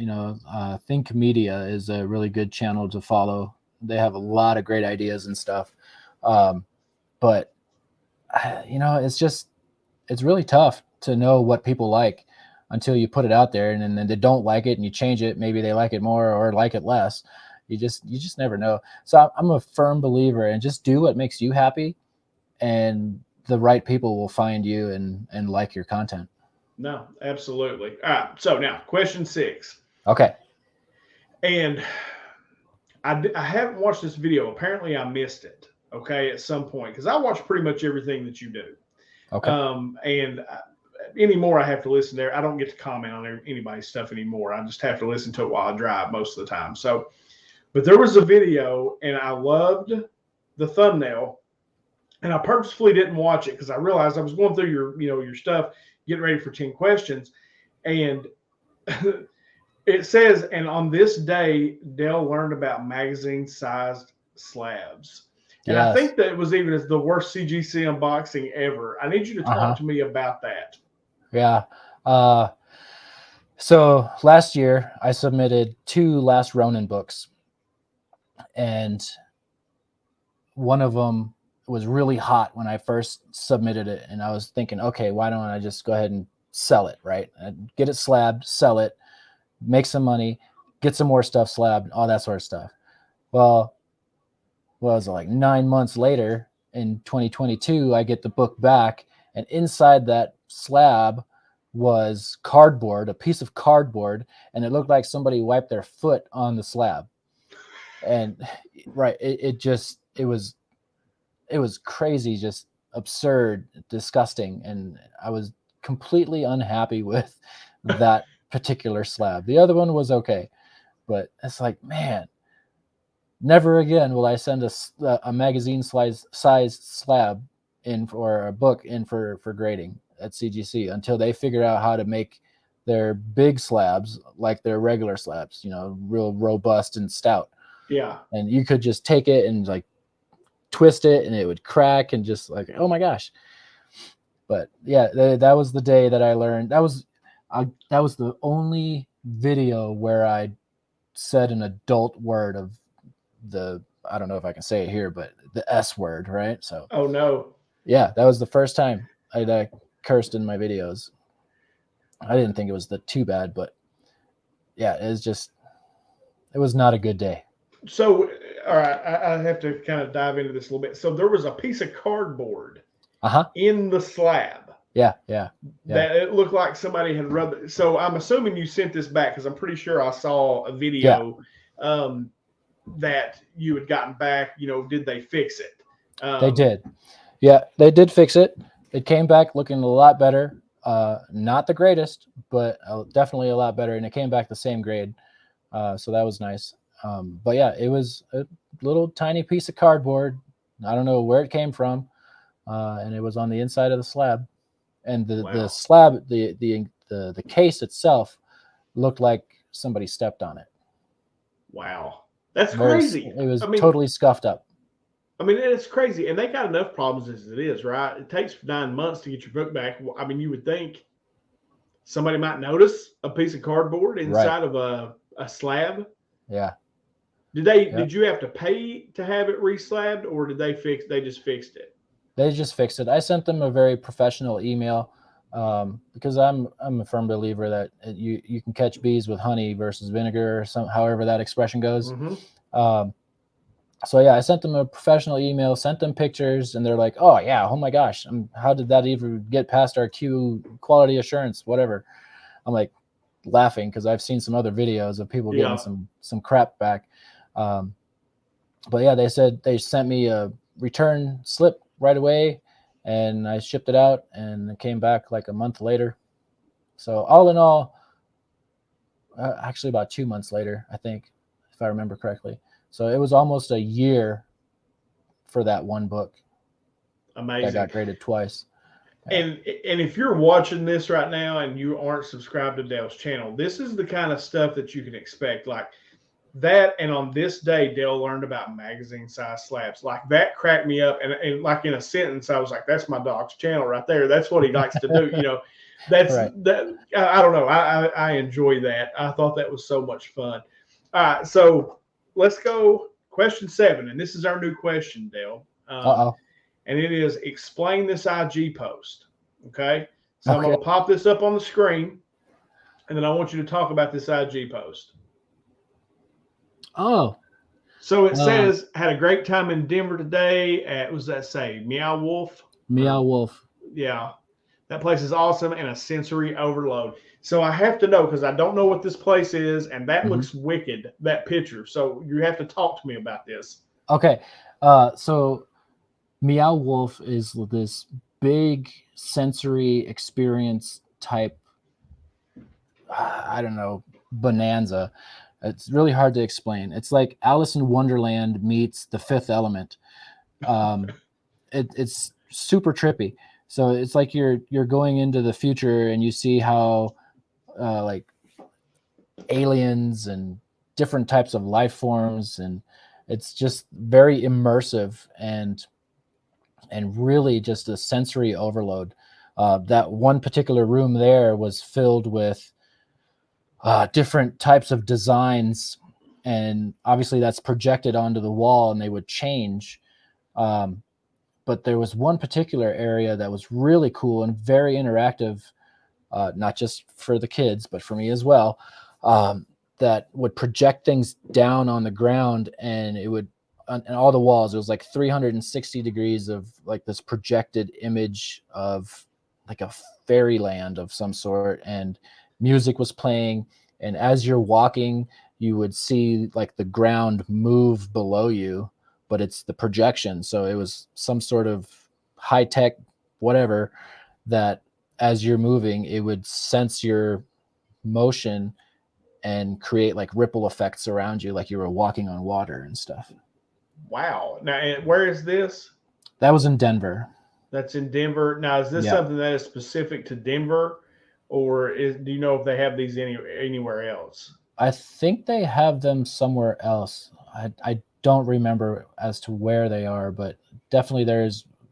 Think Media is a really good channel to follow. They have a lot of great ideas and stuff. But it's really tough to know what people like. until you put it out there, and then they don't like it and you change it. Maybe they like it more or like it less. You just never know. So I'm a firm believer in just do what makes you happy, and the right people will find you and like your content. No, absolutely. All right. So now question 6. Okay. And I haven't watched this video. Apparently I missed it. Okay. At some point, because I watch pretty much everything that you do. Okay. And anymore, I have to listen there. I don't get to comment on anybody's stuff anymore. I just have to listen to it while I drive most of the time. So, but there was a video and I loved the thumbnail, and I purposefully didn't watch it because I realized I was going through your stuff, getting ready for 10 questions. And it says, and on this day, Dale learned about magazine-sized slabs. And Yes. I think that it was even as the worst CGC unboxing ever. I need you to talk to me about that. Yeah. So last year, I submitted 2 Last Ronin books. And one of them was really hot when I first submitted it. And I was thinking, okay, why don't I just go ahead and sell it, right? And get it slabbed, sell it, make some money, get some more stuff slabbed, all that sort of stuff. Well, what was it, like 9 months later in 2022, I get the book back, and inside that slab was cardboard, a piece of cardboard, and it looked like somebody wiped their foot on the slab. And right, it was crazy, just absurd, disgusting, and I was completely unhappy with that particular slab. The other one was okay, but it's like, man, never again will I send a magazine size slab in, or a book in for grading at CGC until they figure out how to make their big slabs like their regular slabs, real robust and stout. Yeah. And you could just take it and like twist it and it would crack, and just like, oh my gosh. But yeah, that was the day that I learned. That was the only video where I said an adult word of I don't know if I can say it here, but the S word, right? So. Oh no. Yeah, that was the first time I cursed in my videos. I didn't think it was too bad, but yeah, it was not a good day. So, all right, I have to kind of dive into this a little bit. So there was a piece of cardboard in the slab. Yeah. That it looked like somebody had rubbed it. So I'm assuming you sent this back, because I'm pretty sure I saw a video that you had gotten back. Did they fix it? They did. Yeah, they did fix it. It came back looking a lot better. Not the greatest, but definitely a lot better. And it came back the same grade. So that was nice. But yeah, it was a little tiny piece of cardboard. I don't know where it came from. And it was on the inside of the slab. And the slab, the case itself looked like somebody stepped on it. Wow. That's crazy. It was totally scuffed up. I mean, it's crazy. And they got enough problems as it is, right? It takes 9 months to get your book back. I mean, you would think somebody might notice a piece of cardboard inside of a slab. Yeah. Did you have to pay to have it reslabbed, or did they just fixed it? They just fixed it. I sent them a very professional email, because I'm a firm believer that you can catch bees with honey versus vinegar, or however that expression goes. Mm-hmm. So yeah, I sent them a professional email, sent them pictures, and they're like, "Oh yeah, oh my gosh, how did that even get past our quality assurance, whatever?" I'm like laughing because I've seen some other videos of people getting some crap back. But yeah, they said they sent me a return slip right away, and I shipped it out, and it came back like a month later. So all in all, actually about 2 months later, I think, if I remember correctly. So it was almost a year for that one book. Amazing. I got graded twice. And if you're watching this right now and you aren't subscribed to Dale's channel, this is the kind of stuff that you can expect. Like that, and on this day, Dale learned about magazine-sized slabs. Like that cracked me up. And like in a sentence, I was like, "That's my dog's channel right there. That's what he likes to do." That's right. That. I don't know. I enjoy that. I thought that was so much fun. All right, so let's go question 7, and this is our new question, Dale. And it is, explain this IG post. Okay, so I'm going to pop this up on the screen. and then I want you to talk about this IG post. Oh, So it says, had a great time in Denver today at, what does that say? Meow Wolf? Meow Wolf. Yeah. That place is awesome and a sensory overload. So I have to know because I don't know what this place is, and that looks wicked, that picture. So you have to talk to me about this. Okay. So Meow Wolf is this big sensory experience type, I don't know, bonanza. It's really hard to explain. It's like Alice in Wonderland meets The Fifth Element. It's super trippy. So it's like you're going into the future and you see how like aliens and different types of life forms, and it's just very immersive and really just a sensory overload. That one particular room there was filled with different types of designs, and obviously that's projected onto the wall and they would change. But there was one particular area that was really cool and very interactive, not just for the kids, but for me as well, that would project things down on the ground, and it would, and all the walls, it was like 360 degrees of like this projected image of like a fairyland of some sort, and music was playing, and as you're walking you would see like the ground move below you, but it's the projection. So it was some sort of high-tech whatever that as you're moving it would sense your motion and create like ripple effects around you like you were walking on water and stuff. Wow. Now, and where is this? That was in Denver. That's in Denver. Now, is this something that is specific to Denver, or do you know if they have these anywhere else? I think they have them somewhere else. I don't remember as to where they are, but definitely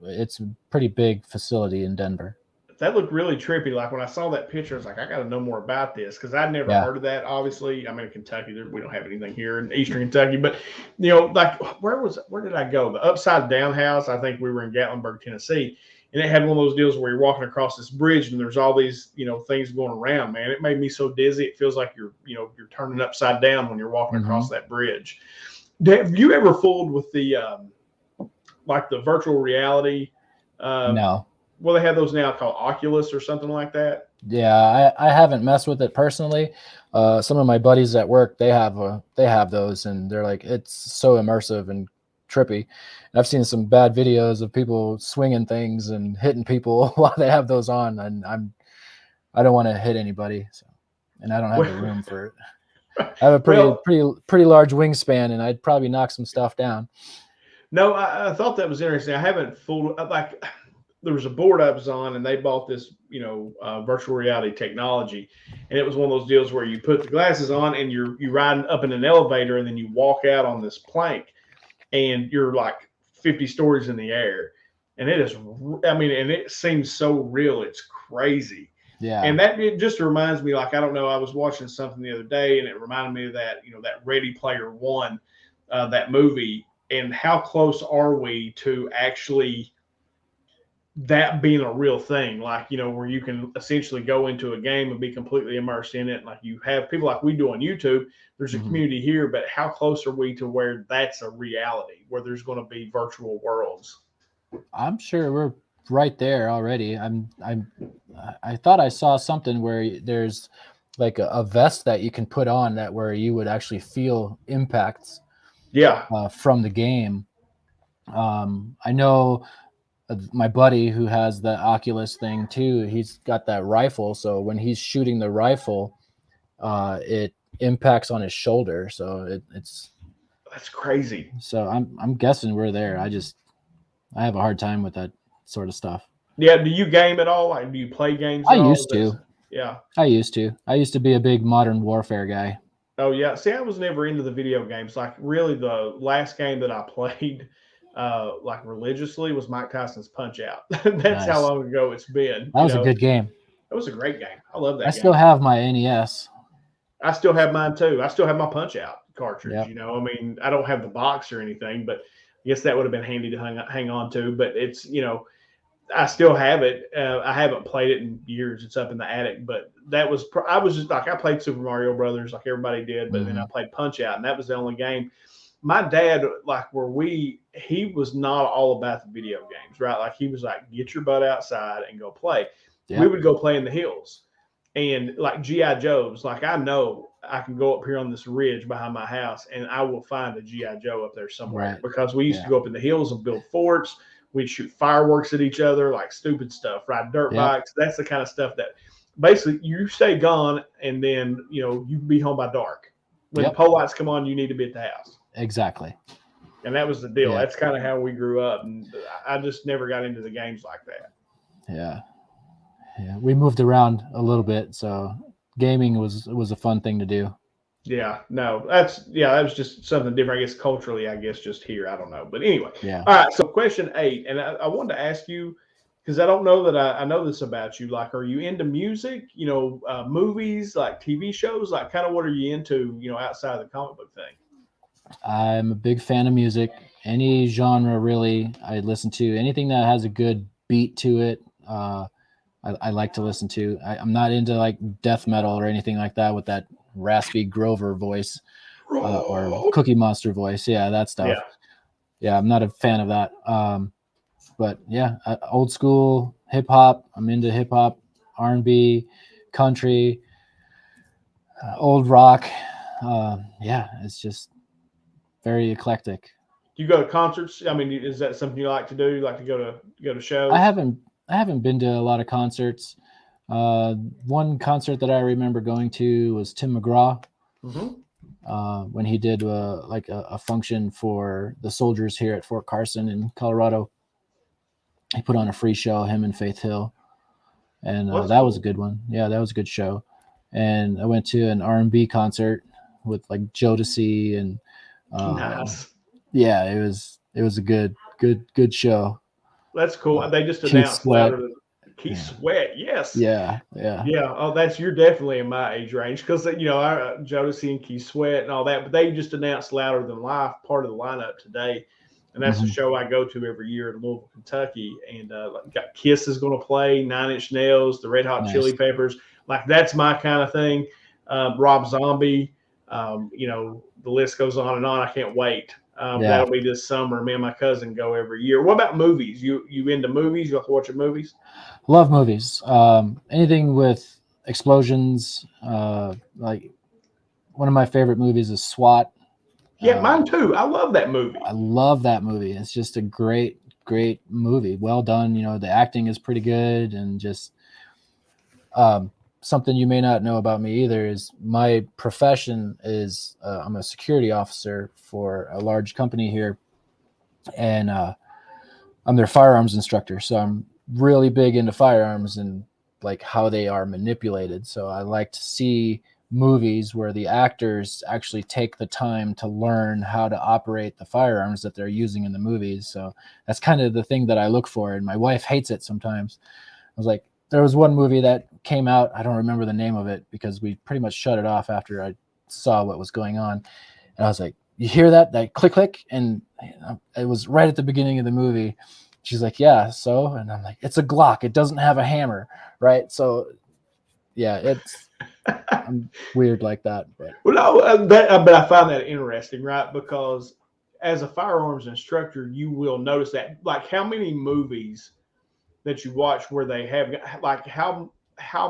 it's a pretty big facility in Denver. That looked really trippy. Like when I saw that picture, I was like, I got to know more about this because I'd never heard of that. Obviously, I'm in Kentucky. We don't have anything here in Eastern Kentucky. But like where did I go? The Upside Down House. I think we were in Gatlinburg, Tennessee, and it had one of those deals where you're walking across this bridge and there's all these things going around. Man, it made me so dizzy. It feels like you're turning upside down when you're walking across that bridge. Have you ever fooled with the like the virtual reality? No. Well, they have those now called Oculus or something like that. Yeah, I haven't messed with it personally. Some of my buddies at work, they have those, and they're like, it's so immersive and trippy. And I've seen some bad videos of people swinging things and hitting people while they have those on, and I don't want to hit anybody, so, and I don't have the room for it. I have a pretty large wingspan, and I'd probably knock some stuff down. No, I thought that was interesting. I haven't fooled like. There was a board I was on, and they bought this, virtual reality technology, and it was one of those deals where you put the glasses on and you're riding up in an elevator, and then you walk out on this plank, and you're like 50 stories in the air, and it is, and it seems so real, it's crazy. Yeah. And that it just reminds me, like, I don't know, I was watching something the other day, and it reminded me of that, that Ready Player One, that movie, and how close are we to actually that being a real thing, like, where you can essentially go into a game and be completely immersed in it. Like you have people like we do on YouTube, there's a community here, but how close are we to where that's a reality, where there's going to be virtual worlds? I'm sure we're right there already. I thought I saw something where there's like a vest that you can put on that where you would actually feel impacts from the game. I know my buddy who has the Oculus thing too, he's got that rifle, so when he's shooting the rifle, it impacts on his shoulder, so that's crazy. So I'm guessing we're there. I have a hard time with that sort of stuff. Yeah. Do you game at all? Like, do you play games? I used to. Yeah. I used to be a big Modern Warfare guy. Oh yeah. See, I was never into the video games. Like really the last game that I played like religiously was Mike Tyson's Punch Out. That's how long ago it's been. That was a good game. It was a great game. I love that game. I still have my NES. I still have mine too. I still have my Punch Out cartridge. Yep. I don't have the box or anything, but I guess that would have been handy to hang on to. But it's, I still have it. I haven't played it in years. It's up in the attic, but I was just like, I played Super Mario Brothers like everybody did, but then I played Punch Out, and that was the only game. My dad, like he was not all about the video games, right? Like he was like, get your butt outside and go play. Yep. We would go play in the hills and like G.I. Joes. Like I know I can go up here on this ridge behind my house and I will find a G.I. Joe up there somewhere because we used to go up in the hills and build forts. We'd shoot fireworks at each other, like stupid stuff, ride dirt bikes. That's the kind of stuff that basically you stay gone and then, you be home by dark. When the pole lights come on, you need to be at the house. Exactly. And that was the deal. That's kind of how we grew up. And I just never got into the games like that. Yeah. Yeah. We moved around a little bit. So gaming was a fun thing to do. Yeah. No, that was just something different. I guess culturally, just here. I don't know. But anyway. Yeah. All right. So question 8. And I wanted to ask you, because I don't know that I know this about you. Like, are you into music, movies, like TV shows? Like, kind of what are you into, outside of the comic book thing? I'm a big fan of music. Any genre, really, I listen to. Anything that has a good beat to it, I like to listen to. I'm not into like death metal or anything like that with that raspy Grover voice or Cookie Monster voice. Yeah, that stuff. Yeah, I'm not a fan of that. But yeah, old school hip hop. I'm into hip hop, R&B, country, old rock. It's just very eclectic. Do you go to concerts? I mean, is that something you like to do? You like to go to shows? I haven't been to a lot of concerts. One concert that I remember going to was Tim McGraw. When he did a function for the soldiers here at Fort Carson in Colorado. He put on a free show, him and Faith Hill, and that was a good one. Yeah, that was a good show. And I went to an R&B concert with like Jodeci and nice. Yeah, it was a good show. That's cool. They just announced louder than Keith Sweat. Yes. Yeah. Oh, you're definitely in my age range because Jodeci and Keith Sweat and all that. But they just announced Louder Than Life, part of the lineup today, and that's the show I go to every year in Louisville, Kentucky. And got Kiss is going to play, 9 Inch Nails, the Red Hot Chili Peppers. Like that's my kind of thing. Rob Zombie. The list goes on and on. I can't wait. That'll be this summer. Me and my cousin go every year. What about movies? You into movies? You like watching movies? Love movies. Anything with explosions. Like one of my favorite movies is SWAT. Yeah, mine too. I love that movie. I love that movie. It's just a great movie. Well done. The acting is pretty good, and just something you may not know about me either is my profession is I'm a security officer for a large company here, and I'm their firearms instructor. So I'm really big into firearms and like how they are manipulated. So I like to see movies where the actors actually take the time to learn how to operate the firearms that they're using in the movies. So that's kind of the thing that I look for, and my wife hates it sometimes. I was like, there was one movie that came out, I don't remember the name of it because we pretty much shut it off after I saw what was going on. And I was like, you hear that click click? And it was right at the beginning of the movie. She's like, yeah, so? And I'm like, it's a Glock. It doesn't have a hammer, right? So yeah, I'm weird like that. But but I find that interesting, right? Because as a firearms instructor, you will notice that. Like, how many movies that you watch where they have, like, how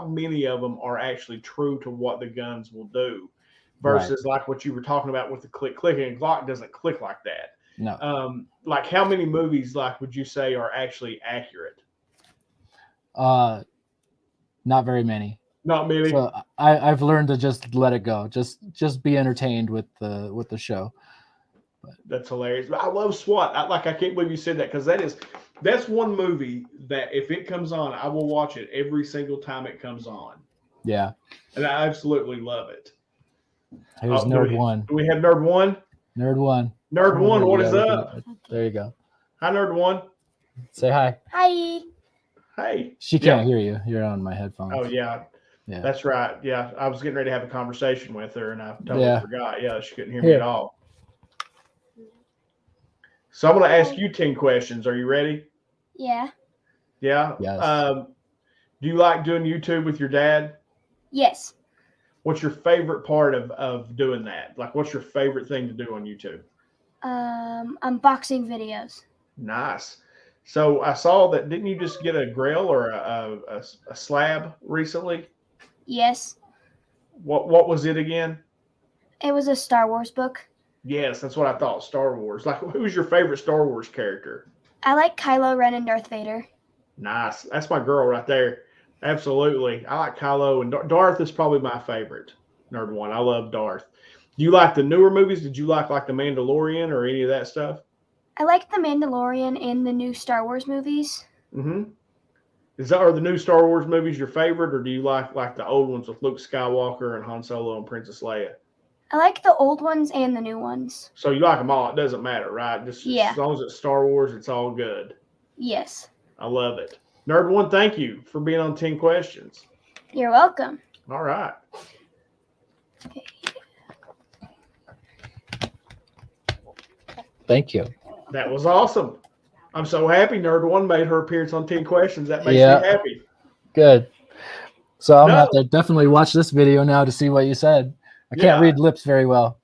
many of them are actually true to what the guns will do versus like what you were talking about with the clicking, and Glock doesn't click like that. No. Like how many movies, like, would you say are actually accurate? Not very many. Not many. So I've learned to just let it go. Just be entertained with the show. But that's hilarious. I love SWAT. I can't believe you said that, because that's one movie that if it comes on, I will watch it every single time it comes on. Yeah. And I absolutely love it. Here's Nerd One. Do we have Nerd One? Nerd One. Nerd One, what is up? There you go. Hi, Nerd One. Say hi. Hi. Hey. She can't hear you. You're on my headphones. Oh, yeah. Yeah. That's right. Yeah. I was getting ready to have a conversation with her, and I totally forgot. Yeah, she couldn't hear me at all. So I'm going to ask you 10 questions. Are you ready? Yeah. Yeah. Yes. Do you like doing YouTube with your dad? Yes. What's your favorite part of doing that? Like, what's your favorite thing to do on YouTube? Unboxing videos. Nice. So I saw that. Didn't you just get a grill or a slab recently? Yes. What was it again? It was a Star Wars book. Yes, that's what I thought. Star Wars. Like, who's your favorite Star Wars character? I like Kylo Ren and Darth Vader. Nice. That's my girl right there. Absolutely. I like Kylo, and Darth is probably my favorite. Nerd one. I love Darth. Do you like the newer movies? Did you like the Mandalorian or any of that stuff? I like The Mandalorian and the new Star Wars movies. Mm-hmm. Are the new Star Wars movies your favorite, or do you like the old ones with Luke Skywalker and Han Solo and Princess Leia? I like the old ones and the new ones. So you like them all. It doesn't matter, right? Just Yeah. as long as it's Star Wars, it's all good. Yes. I love it. Nerd one, thank you for being on 10 Questions. You're welcome. All right. Okay. Thank you. That was awesome. I'm so happy Nerd One made her appearance on 10 Questions. That makes me happy. Good. So I'm gonna have to definitely watch this video now to see what you said. I can't read lips very well.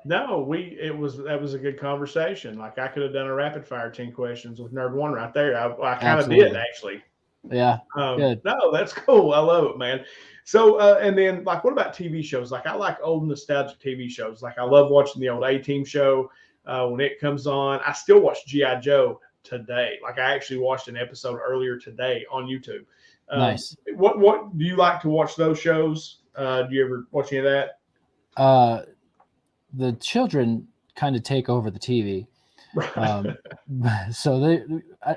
No, that was a good conversation. Like, I could have done a rapid fire 10 questions with Nerd One right there. I kind of did, actually. Yeah. Good. No, that's cool. I love it, man. So, and then, like, what about TV shows? Like, I like old nostalgic TV shows. Like, I love watching the old A-Team show when it comes on. I still watch G.I. Joe today. Like, I actually watched an episode earlier today on YouTube. Nice. What do you like to watch those shows? Do you ever watch any of that? The children kind of take over the TV. So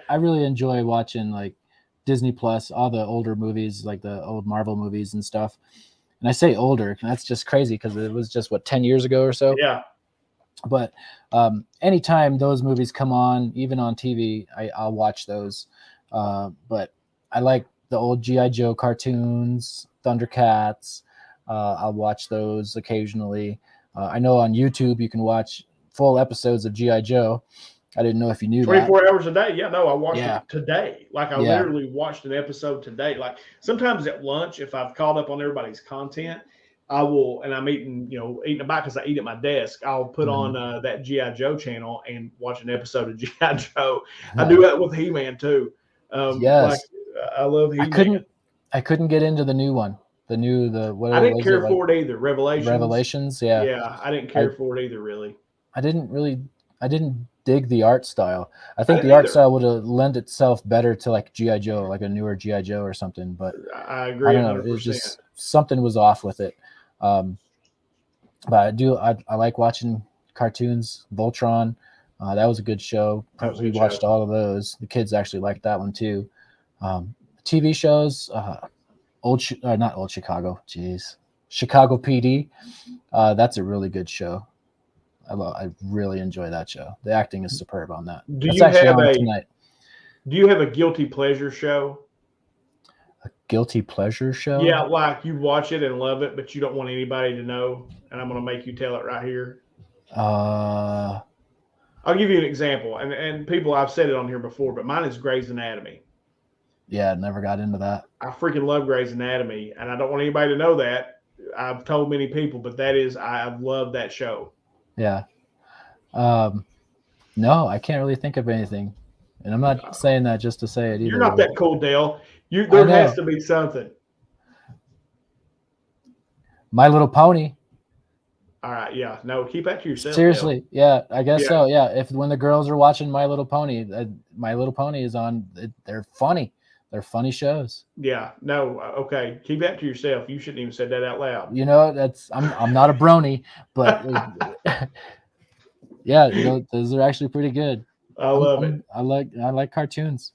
I really enjoy watching like Disney Plus, all the older movies, like the old Marvel movies and stuff. And I say older, that's just crazy because it was just 10 years ago or so. Yeah. But anytime those movies come on, even on TV, I'll watch those. But I like the old G.I. Joe cartoons, Thundercats. I'll watch those occasionally. I know on YouTube you can watch full episodes of G.I. Joe. I didn't know if you knew 24 that. hours a day. Yeah, no, I watched it today. Like, I literally watched an episode today. Like, sometimes at lunch, if I've caught up on everybody's content, I will, and I'm eating a bite because I eat at my desk. I'll put on that G.I. Joe channel and watch an episode of G.I. Joe. I do that with He-Man too. Yes. Like, I love He-Man. I couldn't get into the new one. I didn't care for it either. Revelations. Yeah. Yeah, I didn't care for it either, really. I didn't dig the art style. I think the art style would have lent itself better to like G.I. Joe, like a newer G.I. Joe or something. But I agree. I don't know. 100%. It was just something was off with it. But I like watching cartoons. Voltron, that was a good show. We watched all of those. The kids actually liked that one too. TV shows, not Old Chicago. Jeez, Chicago PD. That's a really good show. I really enjoy that show. The acting is superb on that. Do you have a guilty pleasure show? A guilty pleasure show? Yeah, like you watch it and love it, but you don't want anybody to know, and I'm going to make you tell it right here. I'll give you an example, and people, I've said it on here before, but mine is Grey's Anatomy. Yeah, never got into that. I freaking love Grey's Anatomy, and I don't want anybody to know that. I've told many people, but I've loved that show. Yeah. No, I can't really think of anything. And I'm not saying that just to say it either. You're not that cool, Dale. There has to be something. My Little Pony. All right, yeah. No, keep that to yourself. Seriously, Dale. yeah, I guess so. Yeah, when the girls are watching My Little Pony, My Little Pony is on. They're funny. They're funny shows. Yeah. No. Okay. Keep that to yourself. You shouldn't even say that out loud. I'm not a brony, but yeah, those are actually pretty good. I love it. I like cartoons.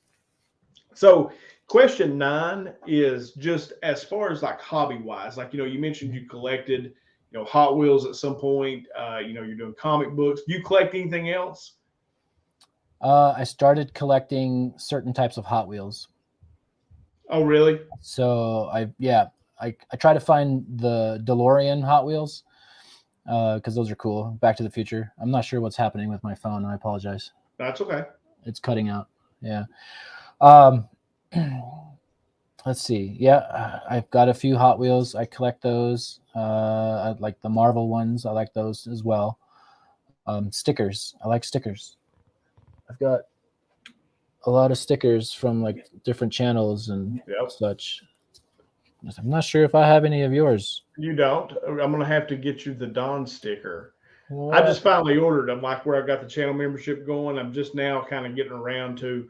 So, question 9 is just as far as like hobby wise, like you mentioned you collected Hot Wheels at some point. You're doing comic books. Do you collect anything else? I started collecting certain types of Hot Wheels. Oh, really? So I try to find the DeLorean Hot Wheels because those are cool. Back to the Future. I'm not sure what's happening with my phone. I apologize. That's okay. It's cutting out. Yeah. let's see. Yeah, I've got a few Hot Wheels. I collect those. I like the Marvel ones. I like those as well. Stickers. I like stickers. I've got a lot of stickers from like different channels and Yep. such. I'm not sure if I have any of yours. You don't. I'm gonna have to get you the Don sticker. I What? just finally ordered them, like where I got the channel membership going. I'm just now kind of getting around to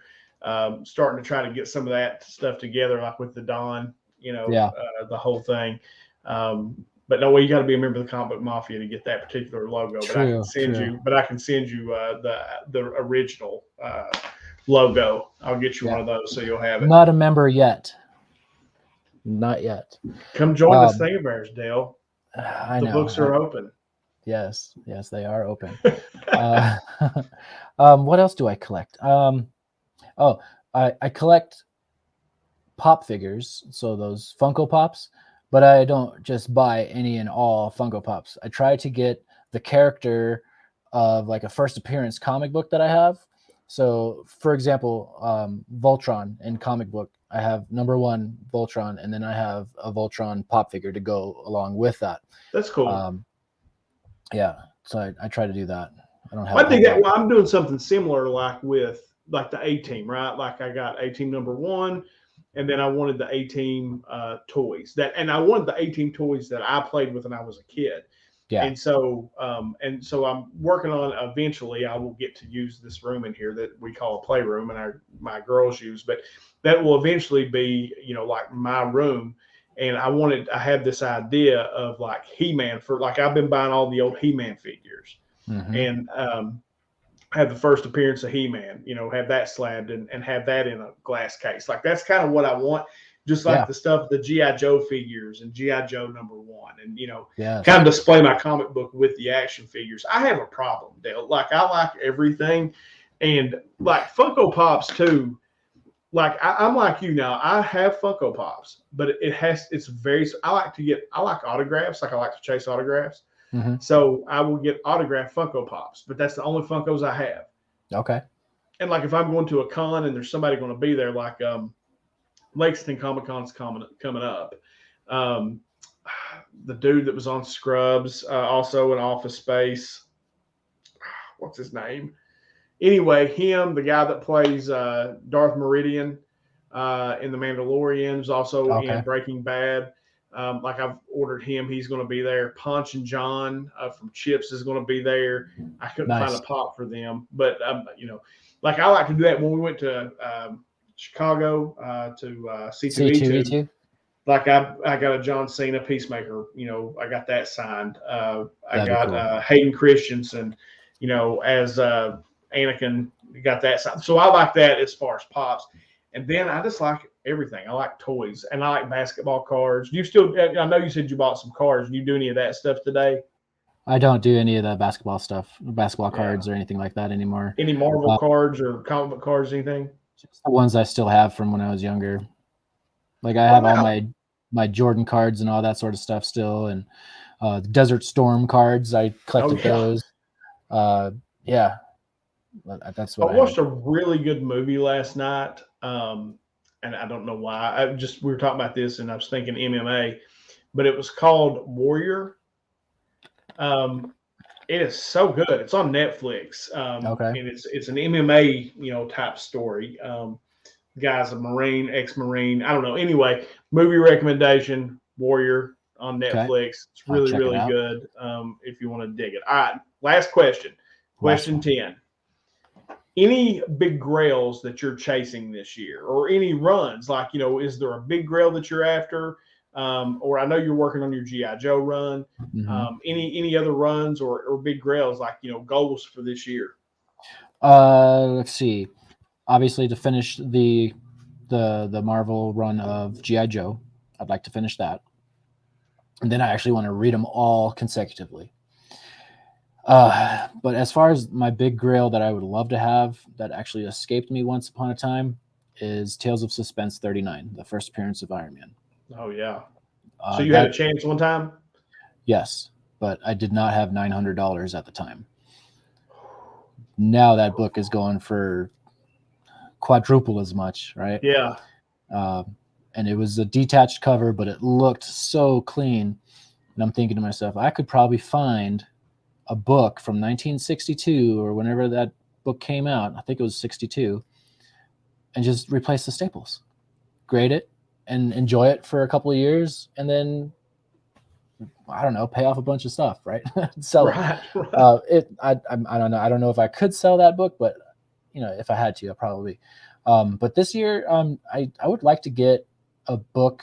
starting to try to get some of that stuff together, like with the Don, Yeah. the whole thing. But no way, you got to be a member of the Comic Book Mafia to get that particular logo. But I can send you. But I can send you the original logo. I'll get you one of those so you'll have it. Not a member yet. Not yet. Come join this thing of ours, Dale. I the know. books are open. Yes, they are open. What else do I collect? I collect pop figures, so those Funko Pops, but I don't just buy any and all Funko Pops. I try to get the character of like a first appearance comic book that I have. So, for example, Voltron in comic book, I have number 1 Voltron, and then I have a Voltron pop figure to go along with that. That's cool. Yeah, so I try to do that. I don't have. I think that I'm doing something similar, like with like the A-Team, right? Like I got A-Team number 1, and then I wanted the A-Team toys and I wanted the A-Team toys that I played with when I was a kid. Yeah. And so I'm working on, eventually I will get to use this room in here that we call a playroom and my girls use, but that will eventually be, like my room. And I had this idea of like He-Man, for like, I've been buying all the old He-Man figures, and have the first appearance of He-Man, have that slabbed and have that in a glass case. Like that's kind of what I want. Just like the stuff, the G.I. Joe figures and G.I. Joe number 1, and kind of display my comic book with the action figures. I have a problem, Dale. Like I like everything, and like Funko Pops too. Like I'm like you now. I have Funko Pops, but I like autographs. Like I like to chase autographs. So I will get autographed Funko Pops, but that's the only Funkos I have. Okay. And like if I'm going to a con and there's somebody going to be there, like Lexington Comic Con's coming up. The dude that was on Scrubs, also in Office Space. What's his name? Anyway, the guy that plays Darth Meridian in The Mandalorian, is also in Breaking Bad. Like I've ordered him. He's going to be there. Punch and John from Chips is going to be there. I couldn't find a pop for them, but like I like to do that. When we went to Chicago to C2E2, like I got a John Cena Peacemaker, I got that signed. I got cool. Hayden Christensen, as Anakin, got that signed. So I like that as far as pops. And then I just like everything. I like toys and I like basketball cards. I know you said you bought some cards. Do you do any of that stuff today? I don't do any of the basketball cards or anything like that anymore. Any Marvel cards or comic book cards, anything? Just the ones I still have from when I was younger. Like I have all my Jordan cards and all that sort of stuff still, and the Desert Storm cards. I collected those. Yeah, that's what I watched a really good movie last night, and I don't know why. We were talking about this, and I was thinking MMA, but it was called Warrior. It is so good. It's on Netflix. And it's an MMA, type story. Guy's a Marine, ex-Marine. I don't know. Anyway, movie recommendation, Warrior on Netflix. It's really, really good if you want to dig it. All right, last question. Question 10. Any big grails that you're chasing this year, or any runs? Like, is there a big grail that you're after? Or I know you're working on your G.I. Joe run. Any other runs or big grails, like, goals for this year? Let's see. Obviously, to finish the Marvel run of G.I. Joe, I'd like to finish that. And then I actually want to read them all consecutively. But as far as my big grail that I would love to have that actually escaped me once upon a time is Tales of Suspense 39, the first appearance of Iron Man. Oh, yeah. So you had a chance one time? Yes, but I did not have $900 at the time. Now that book is going for quadruple as much, right? Yeah. And it was a detached cover, but it looked so clean. And I'm thinking to myself, I could probably find a book from 1962 or whenever that book came out. I think it was 62, and just replace the staples, grade it, and enjoy it for a couple of years, and then I don't know, pay off a bunch of stuff, right? Sell it. Right. I don't know. I don't know if I could sell that book, but if I had to, I probably. But this year, I would like to get a book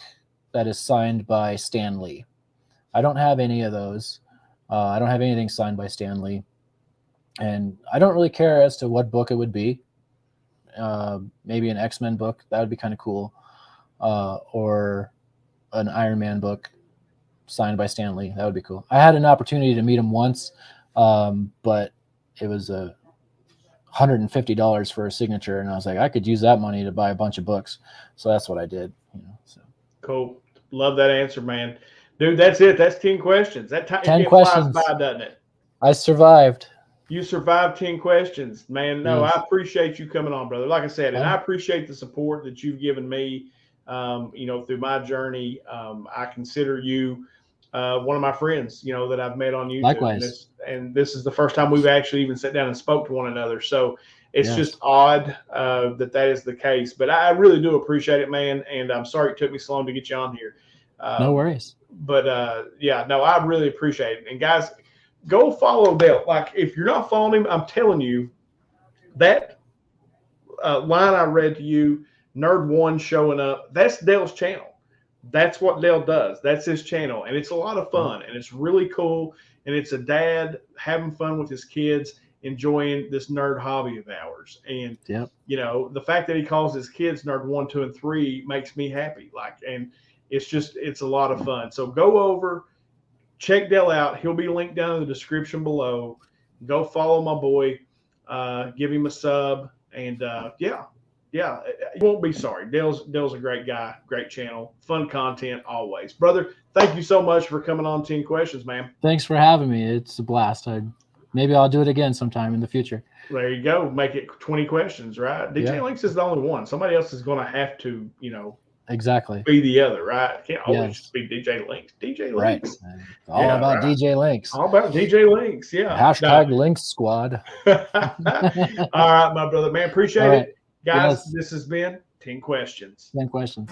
that is signed by Stan Lee. I don't have any of those. I don't have anything signed by Stan Lee, and I don't really care as to what book it would be. Maybe an X-Men book, that would be kind of cool, or an Iron Man book signed by Stan Lee. That would be cool. I had an opportunity to meet him once, but it was $150 for a signature, and I was like, I could use that money to buy a bunch of books, so that's what I did. So cool. Love that answer, man. Dude, that's it. That's 10 questions. That time 10 questions flies by, doesn't it? I survived. You survived 10 questions, man. No, Yes. I appreciate you coming on, brother. Like I said, and I appreciate the support that you've given me, through my journey. I consider you one of my friends, that I've met on YouTube. Likewise. And this is the first time we've actually even sat down and spoke to one another. So it's Yes. just odd that is the case. But I really do appreciate it, man. And I'm sorry it took me so long to get you on here. No worries. But I really appreciate it. And guys, go follow Dale. Like, if you're not following him, I'm telling you, that line I read to you, Nerd One showing up, that's Dale's channel. That's what Dale does. That's his channel. And it's a lot of fun. And it's really cool. And it's a dad having fun with his kids, enjoying this nerd hobby of ours. And, the fact that he calls his kids Nerd 1, 2, and 3 makes me happy. It's a lot of fun. So go over, check Dale out. He'll be linked down in the description below. Go follow my boy, give him a sub, and you won't be sorry. Dale's a great guy, great channel, fun content always. Brother, thank you so much for coming on 10 Questions, man. Thanks for having me. It's a blast. Maybe I'll do it again sometime in the future. There you go. Make it 20 questions, right? DJ Links is the only one. Somebody else is going to have to, exactly be the other, right? It can't always just be DJ Links. DJ Links. Right. All about DJ Links. All about DJ Links. Yeah. Hashtag Links Squad. All right, my brother, man. Appreciate it. Guys, Yes. This has been 10 Questions. 10 questions.